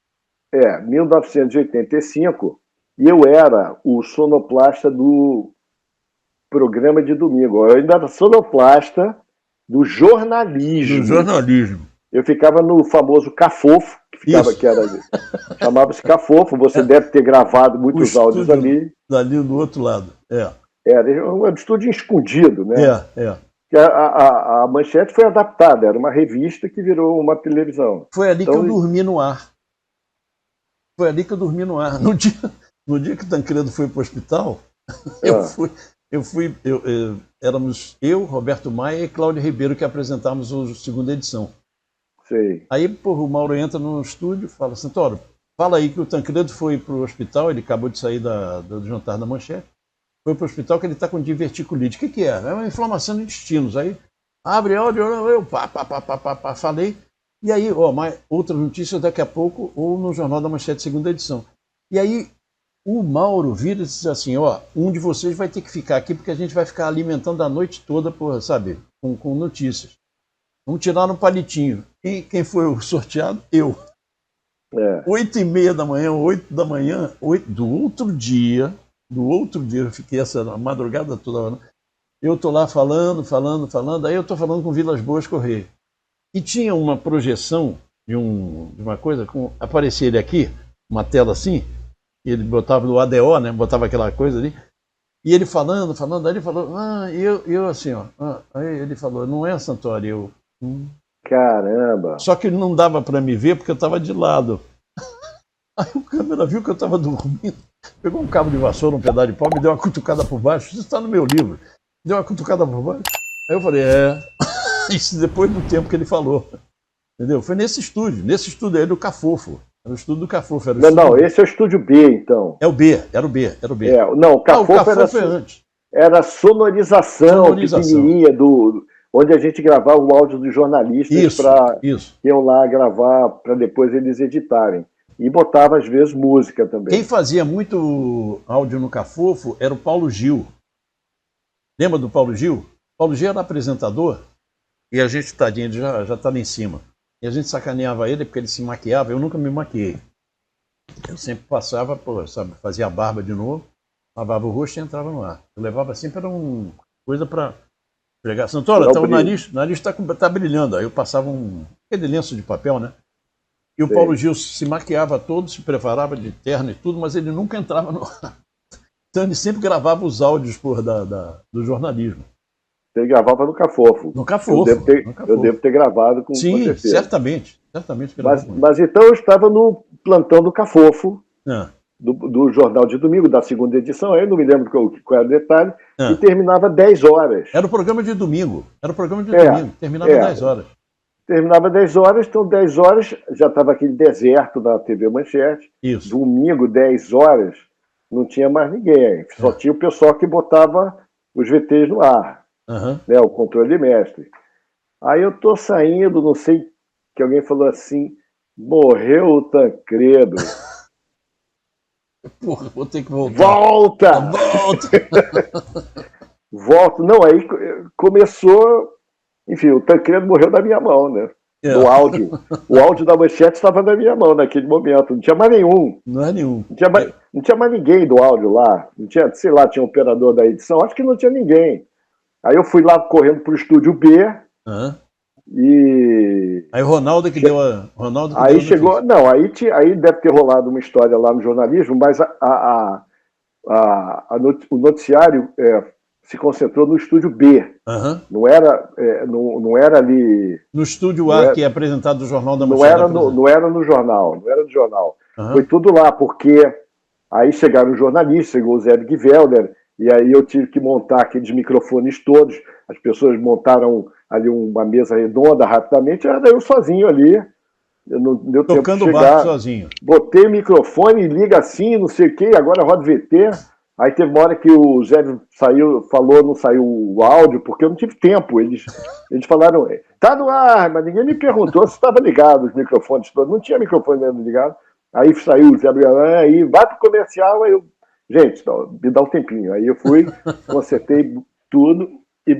1985, e eu era o sonoplasta do programa de domingo. Eu ainda era sonoplasta do jornalismo. Do jornalismo. Eu ficava no famoso Cafofo, chamava-se Cafofo, você deve ter gravado muitos áudios ali. Ali do outro lado, Era um estúdio escondido, né? A Manchete foi adaptada, era uma revista que virou uma televisão. Foi ali que eu dormi no ar. Foi ali que eu dormi no ar. No dia que o Tancredo foi para o hospital, éramos eu, Roberto Maia e Cláudio Ribeiro que apresentávamos a segunda edição. Sei. Aí, o Mauro entra no estúdio e fala, Santoro, fala aí que o Tancredo foi para o hospital, ele acabou de sair do jantar da Manchete, foi para o hospital que ele está com diverticulite. O que é? É uma inflamação de intestinos. Aí, abre áudio, eu falei. E aí, outras notícias daqui a pouco, ou no Jornal da Manchete, segunda edição. E aí, o Mauro vira e diz assim, um de vocês vai ter que ficar aqui, porque a gente vai ficar alimentando a noite toda, com notícias. Vamos tirar no palitinho. Quem foi o sorteado? Eu. 8h30 da manhã, 8 da manhã, do outro dia, eu fiquei essa madrugada toda, eu tô lá falando, aí eu tô falando com Vilas Boas Correia. E tinha uma projeção de uma coisa, aparecia ele aqui, uma tela assim, e ele botava no ADO, né, botava aquela coisa ali, e ele falando, aí ele falou, eu assim, aí ele falou, não é, Santoro, Caramba! Só que não dava para me ver porque eu estava de lado. Aí o câmera viu que eu estava dormindo, pegou um cabo de vassoura, um pedaço de pau, me deu uma cutucada por baixo, isso está no meu livro, deu uma cutucada por baixo. Aí eu falei, isso depois do tempo que ele falou, entendeu? Foi nesse estúdio aí do Cafofo, era o estúdio do Cafofo. Esse é o estúdio B, então. Era o B. Não, o Cafofo era antes. Era sonorização pequenininha, onde a gente gravava o áudio dos jornalistas que iam lá gravar para depois eles editarem. E botava, às vezes, música também. Quem fazia muito áudio no Cafofo era o Paulo Gil. Lembra do Paulo Gil? O Paulo Gil era apresentador e a gente, tadinho, ele já estava em cima. E a gente sacaneava ele porque ele se maquiava. Eu nunca me maquiei. Eu sempre passava, fazia a barba de novo, lavava o rosto e entrava no ar. Eu levava sempre uma coisa para pegar. Santoro, o nariz está brilhando. Aí eu passava aquele lenço de papel, né? E o Paulo Gil se maquiava todo, se preparava de terno e tudo, mas ele nunca entrava no ar. Então ele sempre gravava os áudios do jornalismo. Ele gravava no Cafofo. No Cafofo. Eu devo ter gravado com Sim, certamente. Mas então eu estava no plantão do Cafofo, do Jornal de Domingo, da segunda edição, aí eu não me lembro qual era o detalhe, e terminava 10 horas. Era o programa de domingo. Terminava 10 horas. Terminava 10 horas, então 10 horas já estava aquele deserto na TV Manchete. Isso. Domingo, 10 horas, não tinha mais ninguém. Só tinha o pessoal que botava os VTs no ar, né, o controle mestre. Aí eu tô saindo, não sei, que alguém falou assim, morreu o Tancredo. Porra, vou ter que voltar. Volta! Volta! Não, aí começou... Enfim, o Tancredo morreu na minha mão, né? No áudio. O áudio da Manchete estava na minha mão naquele momento. Não tinha mais nenhum. Não é nenhum. Não tinha mais ninguém do áudio lá. Não tinha, sei lá, tinha um operador da edição. Acho que não tinha ninguém. Aí eu fui lá correndo para o estúdio B. E... Aí o Ronaldo que deu a... Aí chegou... Não, aí deve ter rolado uma história lá no jornalismo, mas o noticiário... se concentrou no estúdio B. Não era ali... No estúdio A, que é apresentado no Jornal da Manchete. Não era no jornal. Foi tudo lá, porque aí chegaram os jornalistas, chegou o Zé Guivelder, e aí eu tive que montar aqueles microfones todos. As pessoas montaram ali uma mesa redonda rapidamente, era eu sozinho ali. Eu não deu tempo de chegar. Tocando o barco sozinho. Botei o microfone, liga assim, não sei o quê, agora roda VT. Aí teve uma hora que o Zé falou, não saiu o áudio, porque eu não tive tempo. Eles falaram, tá no ar, mas ninguém me perguntou se estava ligado os microfones todos. Não tinha microfone ligado. Aí saiu o Zé Brian, aí vai pro comercial, aí eu, gente, me dá um tempinho. Aí eu fui, consertei tudo e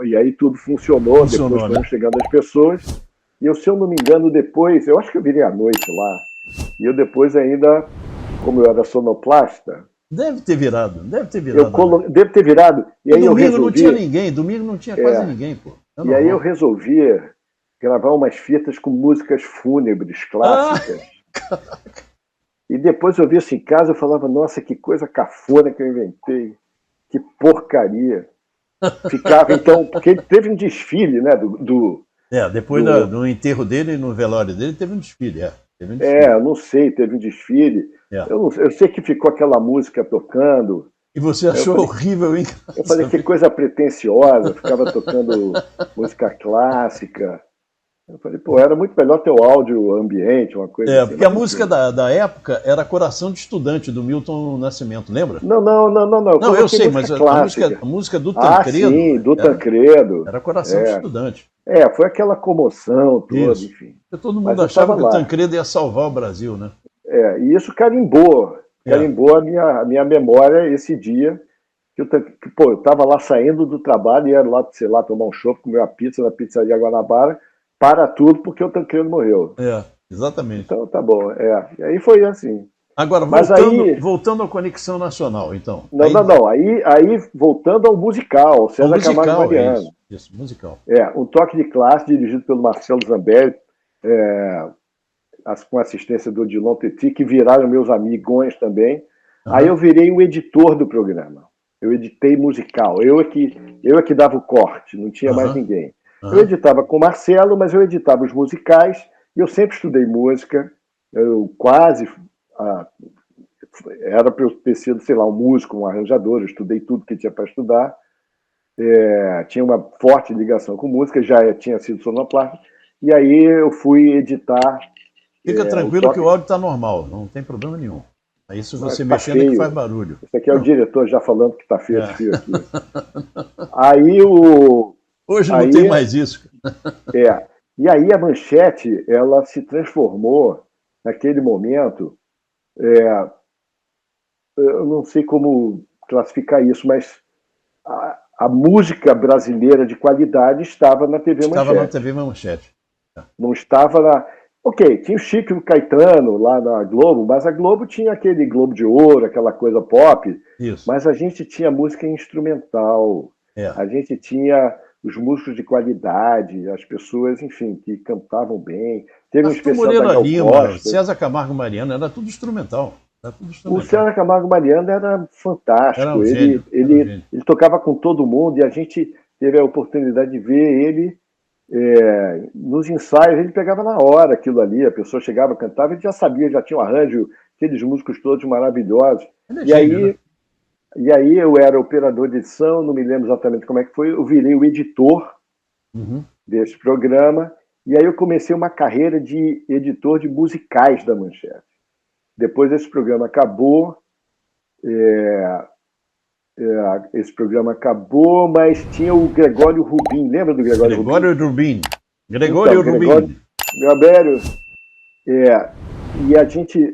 e aí tudo funcionou, depois foram né? chegando as pessoas. E eu, se eu não me engano, depois, eu acho que eu virei à noite lá. E eu depois ainda, como eu era sonoplasta, Deve ter virado, deve ter virado. Devo ter virado. E aí domingo eu resolvi, não tinha ninguém, domingo não tinha quase ninguém, pô. E aí eu resolvi gravar umas fitas com músicas fúnebres clássicas. E depois eu vi isso em casa e falava, nossa, que coisa cafona que eu inventei. Que porcaria. Ficava, então, porque ele teve um desfile, né? Depois do enterro dele, no velório dele, teve um desfile, Teve um desfile. Eu não sei, teve um desfile. Eu sei que ficou aquela música tocando. E você achou horrível, hein? Eu falei, que coisa pretensiosa, ficava tocando música clássica. Eu falei, pô, era muito melhor ter o áudio ambiente, uma coisa assim. Porque a música da época era Coração de Estudante, do Milton Nascimento, lembra? Não. Não, eu sei, mas a música do Tancredo... sim, do Tancredo. Era Coração de Estudante. Foi aquela comoção toda, enfim. Porque todo mundo achava que o Tancredo ia salvar o Brasil, né? E isso carimbou a minha memória esse dia, que eu estava lá saindo do trabalho, ia lá, sei lá, tomar um chopp, comer uma pizza na pizzaria Guanabara, para tudo porque o Tancredo morreu. Exatamente. Então tá bom, E aí foi assim. Agora, voltando à Conexão Nacional, então. Não. Aí voltando ao musical, César Camargo Mariano. Isso, musical. Um toque de classe dirigido pelo Marcelo Zambelli, com assistência do Odilon Teti, que viraram meus amigões também. Aí eu virei o editor do programa. Eu editei musical. Eu é que dava o corte, não tinha mais ninguém. Eu editava com o Marcelo, mas eu editava os musicais, e eu sempre estudei música. Eu quase... era para eu ter sido, sei lá, um músico, um arranjador. Eu estudei tudo que tinha para estudar. Tinha uma forte ligação com música, já tinha sido sonoplasta. E aí eu fui editar... Fica tranquilo que o áudio está normal, não tem problema nenhum. Aí se você mexendo é que faz barulho. Esse aqui é o diretor já falando que está feio aqui. Aí Hoje não tem mais isso. E aí a Manchete, ela se transformou, naquele momento, eu não sei como classificar isso, mas a música brasileira de qualidade estava na TV Manchete. Estava na TV Manchete. Não estava na... Ok, tinha o Chico e o Caetano lá na Globo, mas a Globo tinha aquele Globo de Ouro, aquela coisa pop. Isso. Mas a gente tinha música instrumental. A gente tinha os músicos de qualidade, as pessoas, enfim, que cantavam bem. Teve um especial Moreira da Gal Lima, Costa. César Camargo Mariano, era tudo instrumental. O César Camargo Mariano era fantástico. Era um ele tocava com todo mundo e a gente teve a oportunidade de ver ele nos ensaios. Ele pegava na hora aquilo ali, a pessoa chegava, cantava, ele já sabia, já tinha um arranjo, aqueles músicos todos maravilhosos. E aí eu era operador de edição, não me lembro exatamente como é que foi, eu virei o editor desse programa, e aí eu comecei uma carreira de editor de musicais da Manchete. Depois esse programa acabou, mas tinha o Gregório Rubin, lembra do Gregório Rubin? Gregório e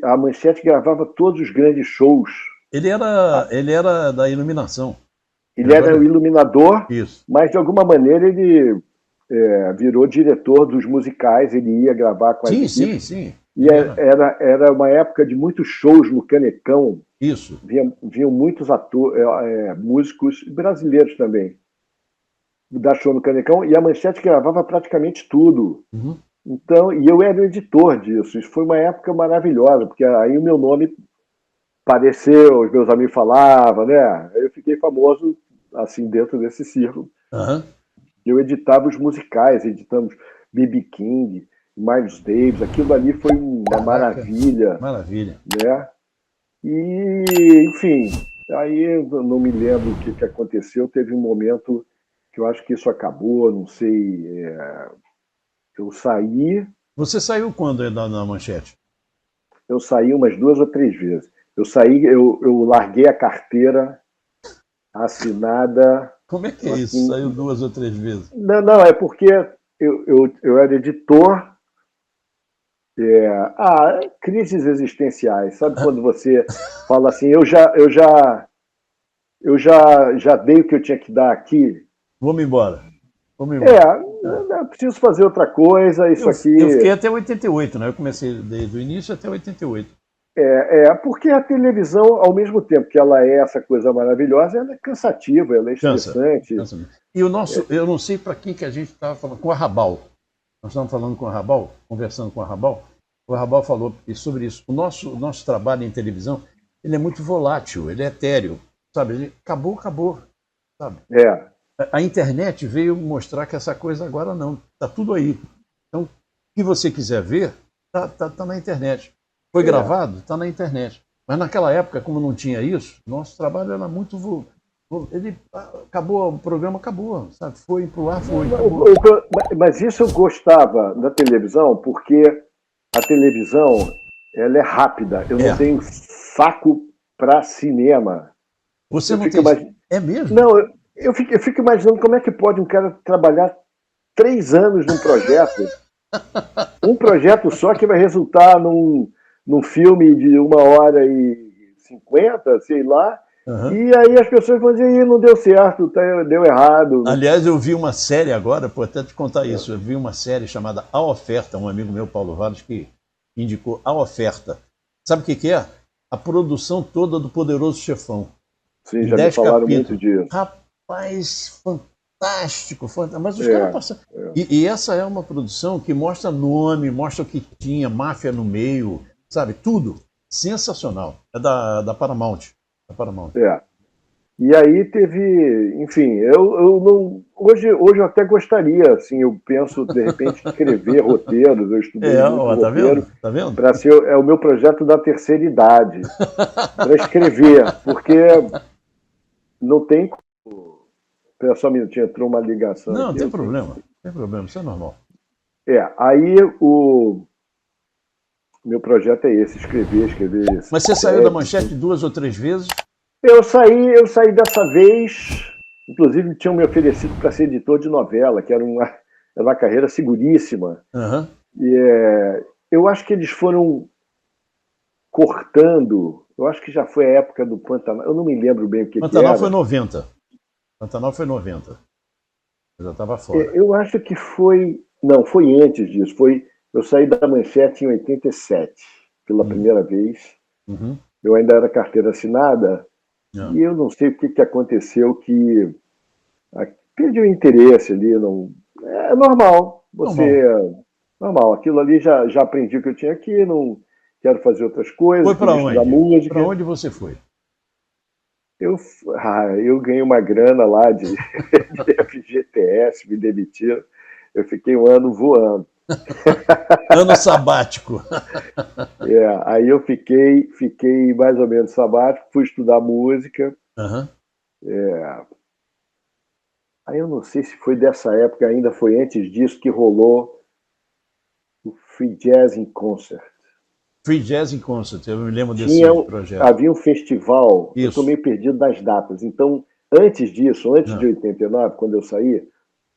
a Manchete gravava todos os grandes shows. Ele era da iluminação. Ele era o iluminador, isso. Mas de alguma maneira ele virou diretor dos musicais, ele ia gravar com a equipe. Sim. E era uma época de muitos shows no Canecão. Isso. Vinham muitos músicos brasileiros também dar show no Canecão, e a Manchete gravava praticamente tudo. Então, e eu era o editor disso. Isso foi uma época maravilhosa, porque aí o meu nome apareceu, os meus amigos falavam, né? Aí eu fiquei famoso assim dentro desse círculo. Eu editava os musicais, editamos B.B. King, Miles Davis, aquilo ali foi uma maravilha. Né? E, enfim, aí eu não me lembro o que aconteceu, teve um momento que eu acho que isso acabou, não sei, eu saí... Você saiu quando na Manchete? Eu saí umas 2 ou 3 vezes. Eu larguei a carteira assinada... Como é que é isso? Saiu 2 ou 3 vezes? Não, é porque eu era editor Crises existenciais. Sabe quando você fala assim, já dei o que eu tinha que dar aqui? Vamos embora. Vamos embora. Eu preciso fazer outra coisa, isso aqui... Eu fiquei até 88, né? Eu comecei desde o início até 88. Porque a televisão, ao mesmo tempo que ela é essa coisa maravilhosa, ela é cansativa, ela é estressante. Cansa. E o nosso, eu não sei para quem que a gente estava falando, com a Rabal. Nós estamos falando com a Rabal, conversando com a Rabal. O Rabal falou sobre isso. O nosso trabalho em televisão, ele é muito volátil, ele é etéreo, sabe? Ele acabou, sabe? A internet veio mostrar que essa coisa agora não, está tudo aí. Então, o que você quiser ver, tá na internet. Foi gravado, está na internet. Mas naquela época, como não tinha isso, nosso trabalho era muito... Ele acabou, o programa acabou, sabe? Foi pro ar, foi. Mas isso eu gostava da televisão, porque a televisão, ela é rápida. Eu não tenho saco para cinema. Você não tem... É mesmo? Não, eu fico imaginando como é que pode um cara trabalhar 3 anos num projeto, um projeto só que vai resultar num filme de 1h50, sei lá, e aí as pessoas vão dizer, não deu certo, deu errado. Aliás, eu vi uma série agora, vou até te contar isso, eu vi uma série chamada A Oferta, um amigo meu, Paulo Valles, que indicou A Oferta. Sabe o que é? A produção toda do Poderoso Chefão. Sim, já me falaram muito disso. Rapaz, fantástico. Mas os caras passam... E essa é uma produção que mostra nome, mostra o que tinha, máfia no meio, sabe? Tudo. Sensacional. É da Paramount. E aí teve, enfim, eu não... Hoje eu até gostaria, assim, eu penso, de repente, escrever roteiros, eu estudei muito roteiro. Tá vendo? Para ser o meu projeto da terceira idade, para escrever, porque não tem como... Espera só um minutinho, entrou uma ligação. Não, aqui, tem problema, isso é normal. Aí o meu projeto é esse, escrever. Mas você saiu da Manchete 2 ou 3 vezes? Eu saí dessa vez, inclusive tinham me oferecido para ser editor de novela, que era uma carreira seguríssima. E eu acho que eles foram cortando, eu acho que já foi a época do Pantanal, eu não me lembro bem o que era. Pantanal foi 90. Eu já estava fora. Eu acho que foi... Não, foi antes disso. Eu saí da Manchete em 87, pela primeira vez. Eu ainda era carteira assinada, e eu não sei o que aconteceu, que perdi o interesse ali. Não, é normal. Normal. Aquilo ali já aprendi o que eu tinha aqui, não quero fazer outras coisas. Foi para onde? Música. Para onde você foi? Eu ganhei uma grana lá de FGTS, me demitiram. Eu fiquei um ano voando. Ano sabático. Aí eu fiquei mais ou menos sabático, fui estudar música. Aí eu não sei se foi dessa época, ainda foi antes disso, que rolou o Free Jazz in Concert. Free Jazz in Concert, eu me lembro desse projeto. Havia um festival, Isso. Eu estou meio perdido das datas. Então, antes disso, antes de 89, quando eu saí,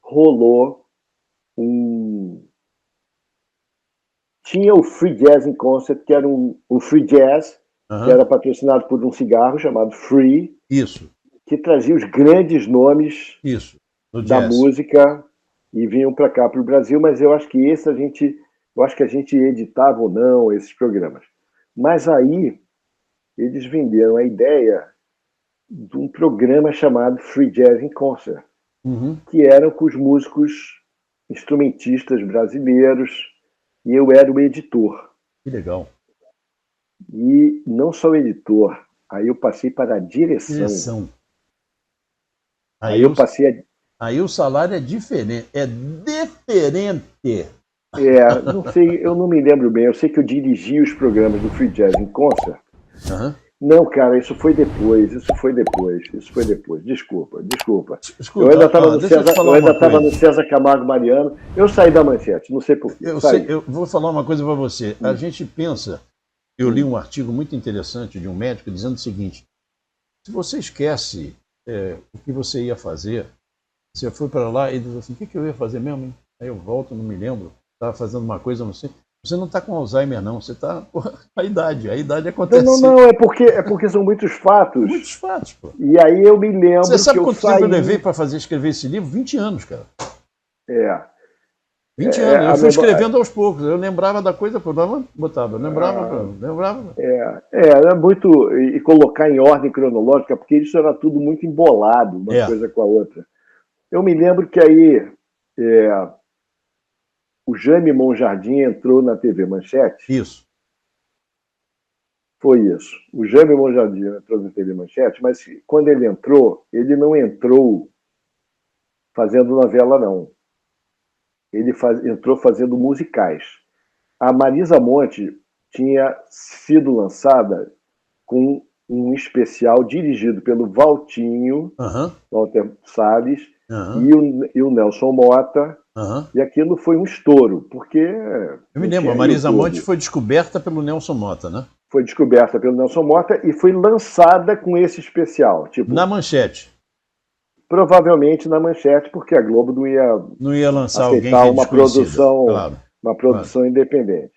rolou tinha o Free Jazz in Concert, que era um free jazz, que era patrocinado por um cigarro chamado Free. Isso. Que trazia os grandes nomes da música e vinham para cá, para o Brasil, mas eu acho que a gente editava ou não esses programas. Mas aí eles venderam a ideia de um programa chamado Free Jazz in Concert, que eram com os músicos instrumentistas brasileiros, e eu era o editor. Que legal. E não só o editor, aí eu passei para a direção. Aí o salário é diferente. Não sei, eu não me lembro bem. Eu sei que eu dirigi os programas do Free Jazz in Concert. Não, cara, isso foi depois. Desculpa. Eu ainda estava no César Camargo Mariano. Eu saí da Manchete, não sei porquê. Eu vou falar uma coisa para você. A gente pensa... Eu li um artigo muito interessante de um médico dizendo o seguinte: se você esquece o que você ia fazer, você foi para lá e diz assim, o que eu ia fazer mesmo? Hein? Aí eu volto, não me lembro, estava fazendo uma coisa, não sei. Você não está com Alzheimer, não. Você está com a idade acontece. Não, é porque são muitos fatos. Muitos fatos, pô. E aí eu me lembro. Você sabe que quanto tempo eu levei para escrever esse livro? 20 anos, cara. 20 anos. Eu fui escrevendo aos poucos. Eu lembrava da coisa, botava. Lembrava. Era muito. E colocar em ordem cronológica, porque isso era tudo muito embolado, uma coisa com a outra. Eu me lembro que aí o Jaime Monjardim entrou na TV Manchete. Isso. Foi isso. O Jaime Monjardim entrou na TV Manchete, mas quando ele entrou, ele não entrou fazendo novela, não. Ele entrou fazendo musicais. A Marisa Monte tinha sido lançada com um especial dirigido pelo Valtinho, Walter Salles, e o Nelson Mota, e aquilo foi um estouro, porque... Eu me lembro, a Marisa Monte foi descoberta pelo Nelson Mota, né? Foi descoberta pelo Nelson Mota e foi lançada com esse especial. Tipo, na Manchete. Provavelmente na Manchete, porque a Globo não ia lançar aceitar alguém uma produção, uma produção independente.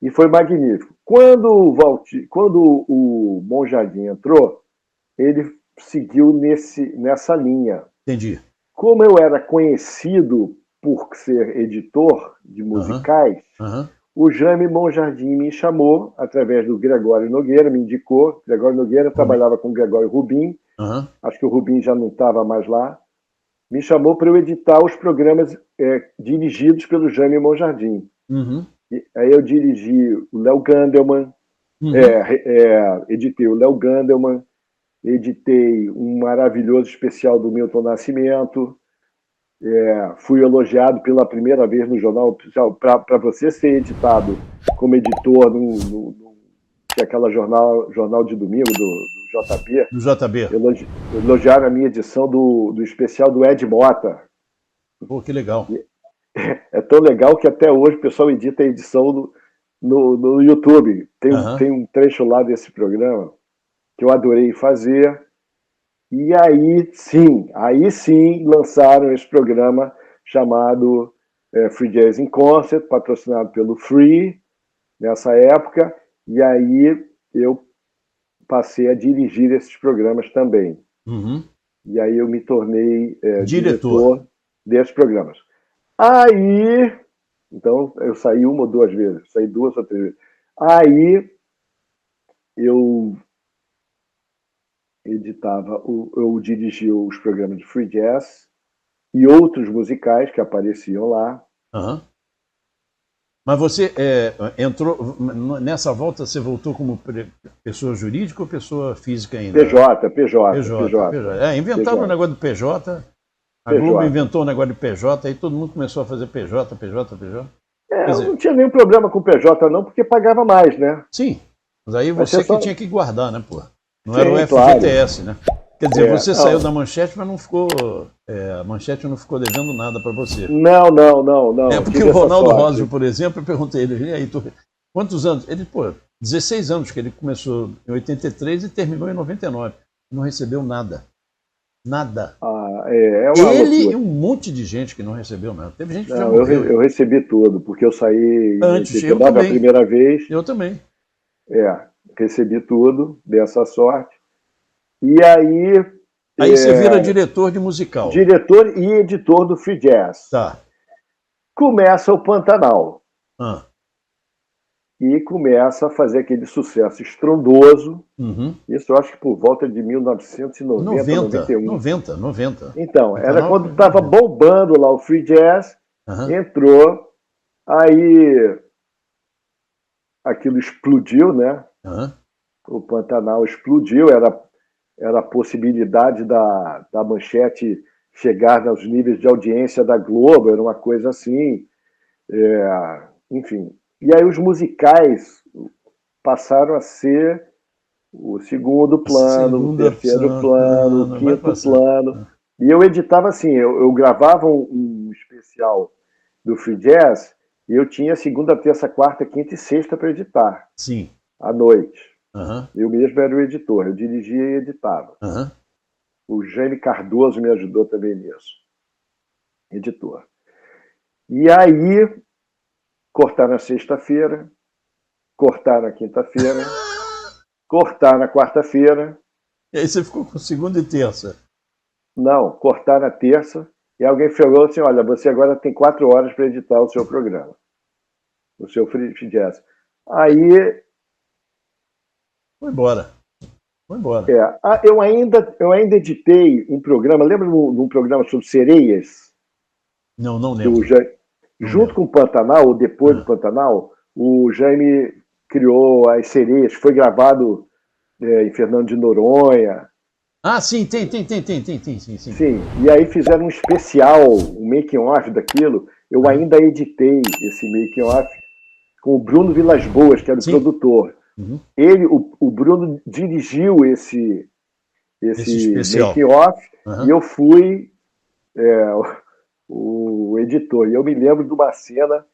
E foi magnífico. Quando o Monjardim entrou, ele seguiu nessa linha. Entendi. Como eu era conhecido por ser editor de musicais, o Jaime Monjardim me chamou, através do Gregório Nogueira, me indicou. Gregório Nogueira trabalhava com o Gregório Rubim, acho que o Rubim já não estava mais lá, me chamou para eu editar os programas dirigidos pelo Jaime Monjardim. Aí eu dirigi o Léo Gandelman, editei o Léo Gandelman, editei um maravilhoso especial do Milton Nascimento, fui elogiado pela primeira vez no Jornal Oficial. Para você ser editado como editor que é aquela jornal de domingo do JB. Do JB. Elogiaram a minha edição do especial do Ed Mota. Pô, que legal. É tão legal que até hoje o pessoal edita a edição no YouTube. Tem um trecho lá desse programa que eu adorei fazer. E aí sim lançaram esse programa chamado Free Jazz in Concert, patrocinado pelo Free, nessa época. E aí eu passei a dirigir esses programas também. E aí eu me tornei diretor desses programas. Aí, então, eu saí uma ou duas vezes, saí 2 ou 3 vezes. Aí eu eu dirigia os programas de free jazz e outros musicais que apareciam lá. Mas você entrou, nessa volta você voltou como pessoa jurídica ou pessoa física ainda? PJ. Inventaram o negócio do PJ, a Globo inventou o negócio de PJ, aí todo mundo começou a fazer PJ. Eu não tinha nenhum problema com o PJ não, porque pagava mais, né? Sim, mas aí você que tinha que guardar, né, pô? Não era o FGTS, né? Quer dizer, você saiu da Manchete, mas não ficou. A Manchete não ficou devendo nada para você. Não. Porque o Ronaldo Rosio, por exemplo, eu perguntei a ele, e aí, quantos anos? Ele, 16 anos, que ele começou em 83 e terminou em 99. Não recebeu nada. Nada. Ele e um monte de gente que não recebeu nada. Teve gente que já morreu. Eu recebi tudo, porque eu saí antes, eu também. A primeira vez. Eu também. Recebi tudo, dessa sorte. E aí... Aí você vira diretor de musical. Diretor e editor do Free Jazz. Tá. Começa o Pantanal. E começa a fazer aquele sucesso estrondoso. Isso eu acho que por volta de 1990, 90. Então, era quando estava bombando lá o Free Jazz, entrou, aí aquilo explodiu, né? O Pantanal explodiu, era a possibilidade da Manchete chegar nos níveis de audiência da Globo, era uma coisa assim, enfim. E aí os musicais passaram a ser o segundo plano, o terceiro plano, o quinto plano. E eu editava assim, eu gravava um especial do Free Jazz e eu tinha segunda, terça, quarta, quinta e sexta para editar. Sim. À noite. Eu mesmo era o editor, eu dirigia e editava. O Jaime Cardoso me ajudou também nisso. Editor. E aí cortar na sexta-feira, cortar na quinta-feira, cortar na quarta-feira. E aí você ficou com segunda e terça. Não, cortar na terça. E alguém falou assim, olha, você agora tem 4 horas para editar o seu programa. O seu free jazz. Aí... Foi embora. Eu ainda editei um programa, lembra de um programa sobre sereias? Não lembro. Junto com o Pantanal, ou depois do Pantanal, o Jaime criou as sereias, foi gravado em Fernando de Noronha. Ah, sim, tem. Sim, e aí fizeram um especial, um making-off daquilo. Eu ainda editei esse making-off com o Bruno Vilas Boas, que era o produtor. Uhum. O Bruno dirigiu esse making-off e eu fui o editor. E eu me lembro de uma cena,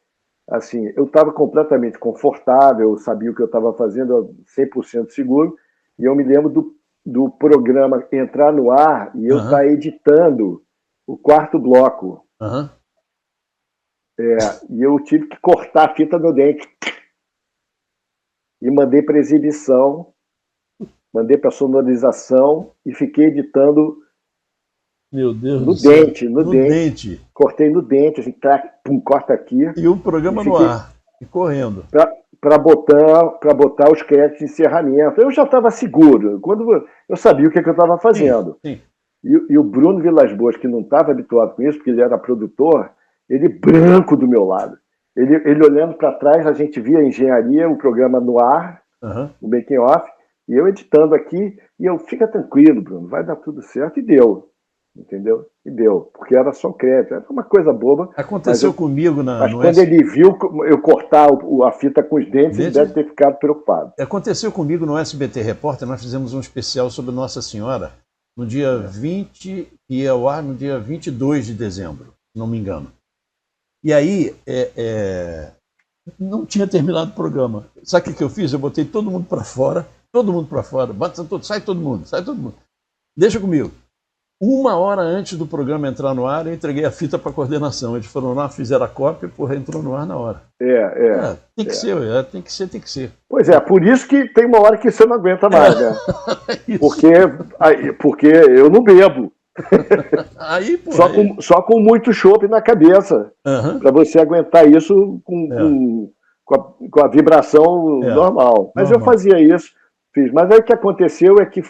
assim, eu estava completamente confortável, eu sabia o que eu estava fazendo, 100% seguro, e eu me lembro do programa entrar no ar e eu estar editando o 4º bloco. E eu tive que cortar a fita no dente. E mandei para exibição, mandei para sonorização e fiquei editando. Meu Deus no dente. Cortei no dente, assim, pum, corta aqui. E o programa no ar, e correndo. Para botar os créditos de encerramento. Eu já estava seguro, quando eu sabia o que eu estava fazendo. Sim. E o Bruno Vilas Boas, que não estava habituado com isso, porque ele era produtor, ele branco do meu lado. Ele olhando para trás, a gente via a engenharia, o programa no ar, o making off, e eu editando aqui, e eu, fica tranquilo, Bruno, vai dar tudo certo, e deu. Entendeu? E deu, porque era só crédito, era uma coisa boba. Aconteceu comigo mas quando ele viu eu cortar a fita com os dentes, ele deve ter ficado preocupado. Aconteceu comigo no SBT Repórter, nós fizemos um especial sobre Nossa Senhora, no dia 20, e ia ao ar no dia 22 de dezembro, se não me engano. E aí, não tinha terminado o programa. Sabe o que eu fiz? Eu botei todo mundo para fora, sai todo mundo. Deixa comigo. 1 hora antes do programa entrar no ar, eu entreguei a fita para a coordenação. Eles foram lá, fizeram a cópia e entrou no ar na hora. Tem que ser. Pois é, por isso que tem uma hora que você não aguenta mais, né? Porque eu não bebo. Aí, só com muito chopp na cabeça, para você aguentar isso com a vibração normal. Mas eu fazia isso, fiz. Mas aí o que aconteceu é que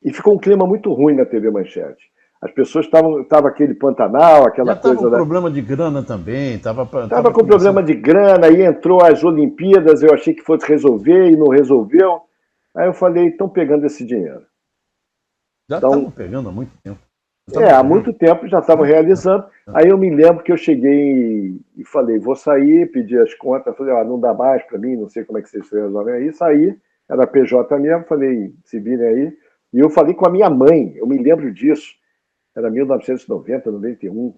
e ficou um clima muito ruim na TV Manchete. As pessoas estavam aquele Pantanal, aquela coisa... Estava com problema de grana também. Estava com problema de grana, aí entrou as Olimpíadas, eu achei que fosse resolver e não resolveu. Aí eu falei, estão pegando esse dinheiro. Já estavam pegando há muito tempo. Há muito tempo já estavam realizando. Aí eu me lembro que eu cheguei e falei, vou sair, pedi as contas, falei, não dá mais para mim, não sei como é que vocês resolvem aí. Saí, era PJ mesmo, falei, se virem aí. E eu falei com a minha mãe, eu me lembro disso, era 1990, 91.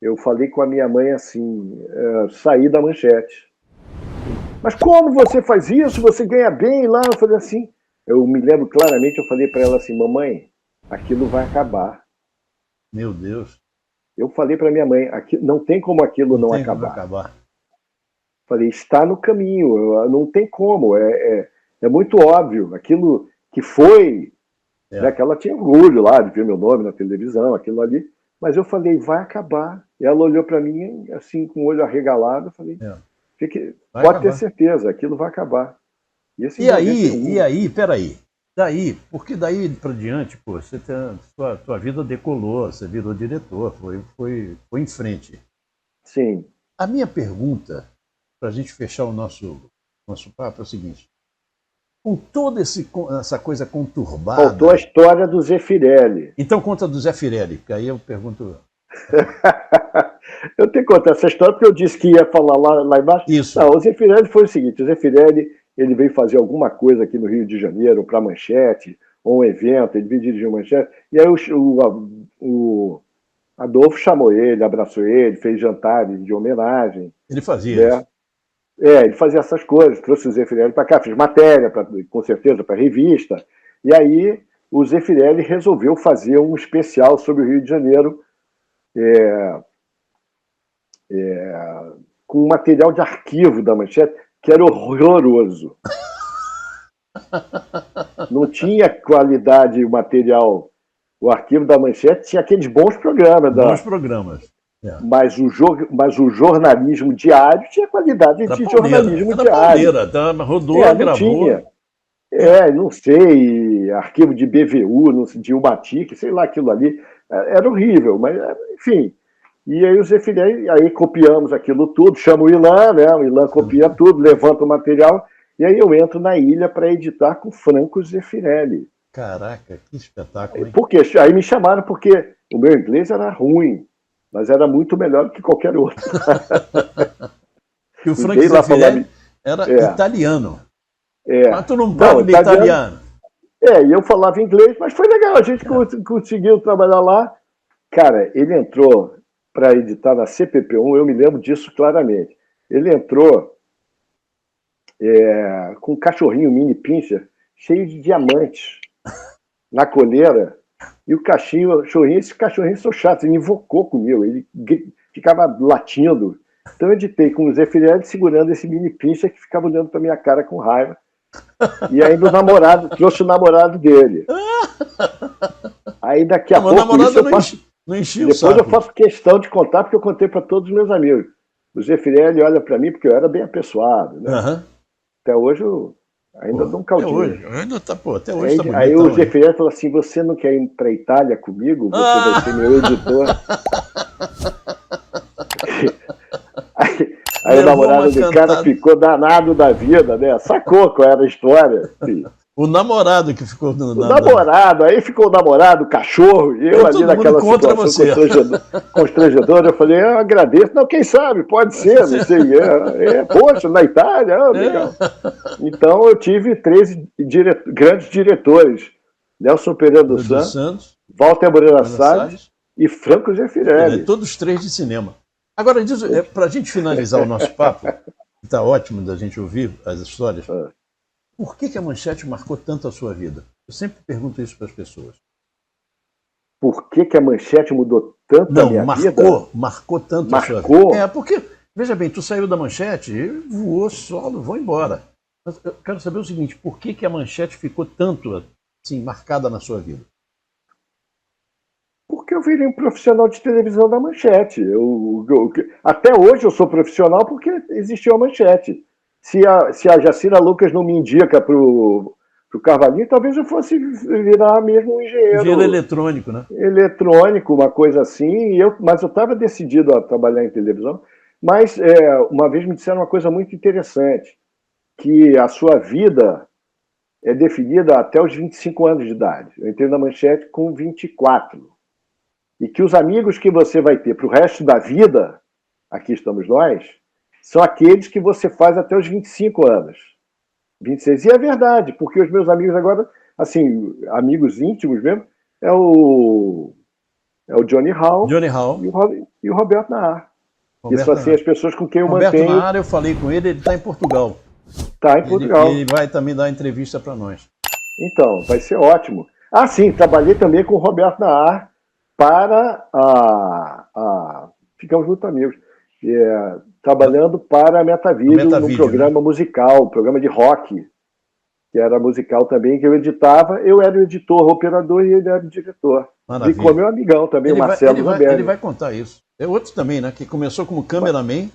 Eu falei com a minha mãe assim, saí da Manchete. Mas como você faz isso? Você ganha bem lá? Eu falei assim, eu me lembro claramente, eu falei para ela assim, mamãe, aquilo vai acabar. Meu Deus. Eu falei para minha mãe, não tem como aquilo não acabar. Falei, está no caminho, não tem como, é muito óbvio. Aquilo que foi, né, que ela tinha orgulho lá de ver meu nome na televisão, aquilo ali, mas eu falei, vai acabar. E ela olhou para mim, assim, com o olho arregalado, eu falei, pode ter certeza, aquilo vai acabar. E aí, peraí, porque daí para diante, você tua vida decolou, você virou diretor, foi em frente. Sim. A minha pergunta, para a gente fechar o nosso papo, é o seguinte: com toda essa coisa conturbada... Faltou a história do Zé Firelli. Então conta do Zé Firelli, porque aí eu pergunto... Eu tenho que contar essa história porque eu disse que ia falar lá embaixo. Isso. Não, o Zé Firelli foi o seguinte, o Zé Firelli, ele veio fazer alguma coisa aqui no Rio de Janeiro para a Manchete, ou um evento, ele veio dirigir uma Manchete, e aí o Adolfo chamou ele, abraçou ele, fez jantares de homenagem. Ele fazia isso. Ele fazia essas coisas, trouxe o Zé Firelli para cá, fez matéria, com certeza, para revista, e aí o Zé Firelli resolveu fazer um especial sobre o Rio de Janeiro, com um material de arquivo da Manchete que era horroroso. Não tinha qualidade o material. O arquivo da Manchete tinha aqueles bons programas. Bons programas. Mas o jornalismo diário tinha qualidade de jornalismo diário. Rodou, não gravou. Tinha. Não sei, arquivo de BVU, de Umatic, sei lá, aquilo ali. Era horrível, mas, enfim. E aí o Zeffirelli, aí copiamos aquilo tudo, chama o Ilan, né? O Ilan copia tudo, levanta o material, e aí eu entro na ilha para editar com Franco Zeffirelli. Caraca, que espetáculo, hein? Por quê? Aí me chamaram porque o meu inglês era ruim, mas era muito melhor do que qualquer outro. E o Franco Zeffirelli era italiano. Mas tu não fala italiano. E eu falava inglês, mas foi legal, a gente conseguiu trabalhar lá. Cara, ele entrou para editar na CPP1, eu me lembro disso claramente. Ele entrou com um cachorrinho mini pincher cheio de diamantes na coleira, e o cachorrinho, esse cachorrinho sou chato, ele invocou comigo, ele ficava latindo. Então eu editei com o Zeffirelli segurando esse mini pincher que ficava olhando para minha cara com raiva. E ainda trouxe o namorado dele. Aí daqui a pouco não enchia depois eu faço questão de contar, porque eu contei para todos os meus amigos. O Zeffirelli olha para mim, porque eu era bem apessoado, né? Até hoje eu ainda dou um caldinho. Até hoje tá bonito. Aí o Zeffirelli falou assim, você não quer ir para a Itália comigo? Você vai ser meu editor. Aí o namorado do cara ficou danado da vida, né? Sacou qual era a história. Filho. O namorado que ficou... Aí ficou o namorado, o cachorro, e eu ali naquela situação constrangedora, eu falei, eu agradeço. Não, quem sabe, pode ser, não sei. Poxa, na Itália, legal. Então eu tive 13 grandes diretores. Nelson Pereira dos Santos, Walter Moreira Salles e Franco Zeffirelli. Todos 3 de cinema. Agora, para a gente finalizar o nosso papo, que está ótimo da gente ouvir as histórias, por que a Manchete marcou tanto a sua vida? Eu sempre pergunto isso para as pessoas. Por que a Manchete mudou tanto a minha vida? Marcou tanto a sua vida. Porque, veja bem, tu saiu da Manchete e voou solo, vou embora. Mas eu quero saber o seguinte, por que a Manchete ficou tanto assim, marcada na sua vida? Porque eu virei um profissional de televisão da Manchete. Até hoje eu sou profissional porque existiu a Manchete. Se a Jacira Lucas não me indica para o Carvalhinho, talvez eu fosse virar mesmo um engenheiro. Engenheiro eletrônico, né? Eletrônico, uma coisa assim. Mas eu estava decidido a trabalhar em televisão. Mas uma vez me disseram uma coisa muito interessante, que a sua vida é definida até os 25 anos de idade. Eu entrei na Manchete com 24. E que os amigos que você vai ter para o resto da vida, aqui estamos nós, são aqueles que você faz até os 25 anos. 26. E é verdade, porque os meus amigos agora, assim, amigos íntimos mesmo, é o Johnny Hall e o Roberto Nahar. Que são assim, as pessoas com quem eu mantenho. Roberto Nahar, eu falei com ele está em Portugal. Está em Portugal. Ele vai também dar entrevista para nós. Então, vai ser ótimo. Ah, sim, trabalhei também com o Roberto Nahar para ficamos muito amigos. Trabalhando para a Metavídeo, num programa musical, um programa de rock, que era musical também, que eu editava. Eu era o editor, o operador, e ele era o diretor. Maravilha. E com meu amigão também, o Marcelo Roberto. Ele vai contar isso. É outro também, né? Que começou como cameraman,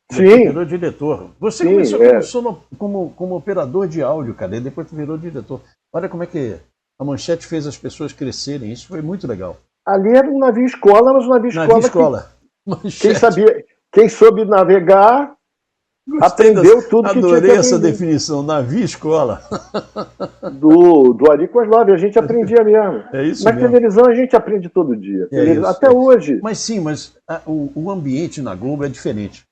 virou diretor. Você começou como operador de áudio, cara, e depois virou diretor. Olha como é que a Manchete fez as pessoas crescerem. Isso foi muito legal. Ali era um navio escola, mas um navio escola. Quem soube navegar, aprendeu tudo que tinha que aprender. Adorei essa definição, navio escola. Do Ari Koslov, a gente aprendia mesmo. É isso mas mesmo. Televisão a gente aprende todo dia. Até hoje. Mas sim, o ambiente na Globo é diferente.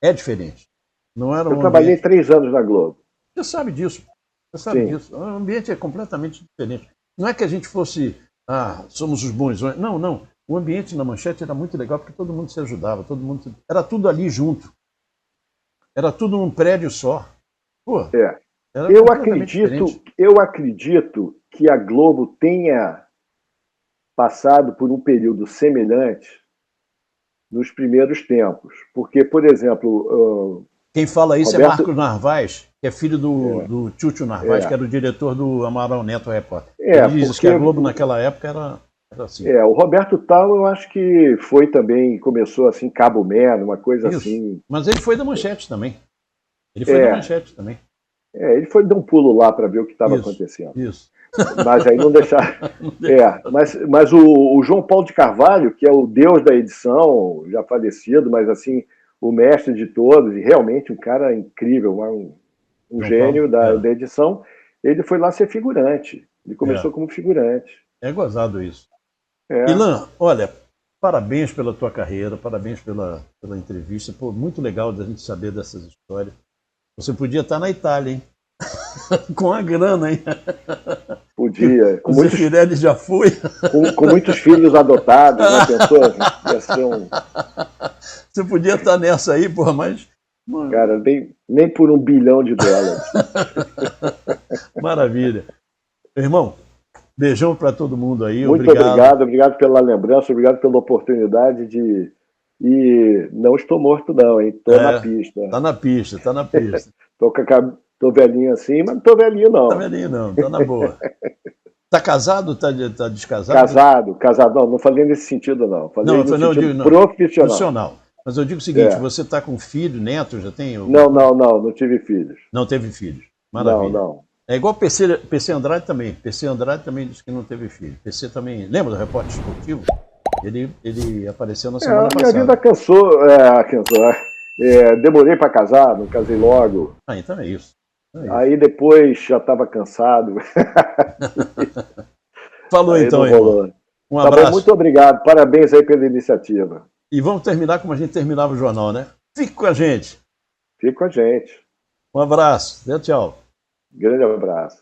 É diferente. Não era Eu trabalhei 3 anos na Globo. Você sabe disso. O ambiente é completamente diferente. Não é que a gente fosse... somos os bons. Não. O ambiente na Manchete era muito legal porque todo mundo se ajudava, era tudo ali junto. Era tudo num prédio só. Eu acredito que a Globo tenha passado por um período semelhante nos primeiros tempos. Porque, por exemplo... Quem fala isso Roberto... é Marcos Narvaez, que é filho do Chúcio Narvaez, que era o diretor do Amaral Neto Repórter. Ele diz que a Globo naquela época era assim. O Roberto Tal, eu acho que foi também, começou assim, Cabo Melo, uma coisa assim. Mas ele foi da Manchete também. Ele foi da Manchete também. Ele foi dar um pulo lá para ver o que estava acontecendo. Isso. Mas aí não deixaram. Mas o João Paulo de Carvalho, que é o deus da edição, já falecido, mas assim, o mestre de todos, e realmente um cara incrível, um gênio da edição, ele foi lá ser figurante. Ele começou como figurante. É gozado isso. Ilan, olha, parabéns pela tua carreira, parabéns pela entrevista. Pô, muito legal da gente saber dessas histórias. Você podia estar na Itália, hein? Com a grana, hein? Podia. O Zeffirelli já foi. Com muitos filhos adotados, né? Pensou? Ia ser Você podia estar nessa aí, porra, mas... Mano... Cara, nem por $1 bilhão. Maravilha. Irmão, beijão para todo mundo aí. Muito obrigado pela lembrança, obrigado pela oportunidade de... E não estou morto não, hein? Tô na pista. Tá na pista. Tô velhinho assim, mas não tô velhinho não. Tá velhinho não, tá na boa. Tá casado ou tá descasado? Casado. Não falei nesse sentido não. Falei no sentido profissional. Mas eu digo o seguinte, você tá com filho, neto, já tem? Não tive filhos. Não teve filhos. Maravilha. Não. É igual PC Andrade também. PC Andrade também disse que não teve filho. PC também, lembra do repórter esportivo? Ele apareceu na semana passada. Minha vida cansou. Demorei para casar, não casei logo. Então é isso. Aí depois já estava cansado. Falou aí então, irmão. Um abraço. Tá bom, muito obrigado. Parabéns aí pela iniciativa. E vamos terminar como a gente terminava o jornal, né? Fique com a gente. Fique com a gente. Um abraço. Tchau. Grande abraço.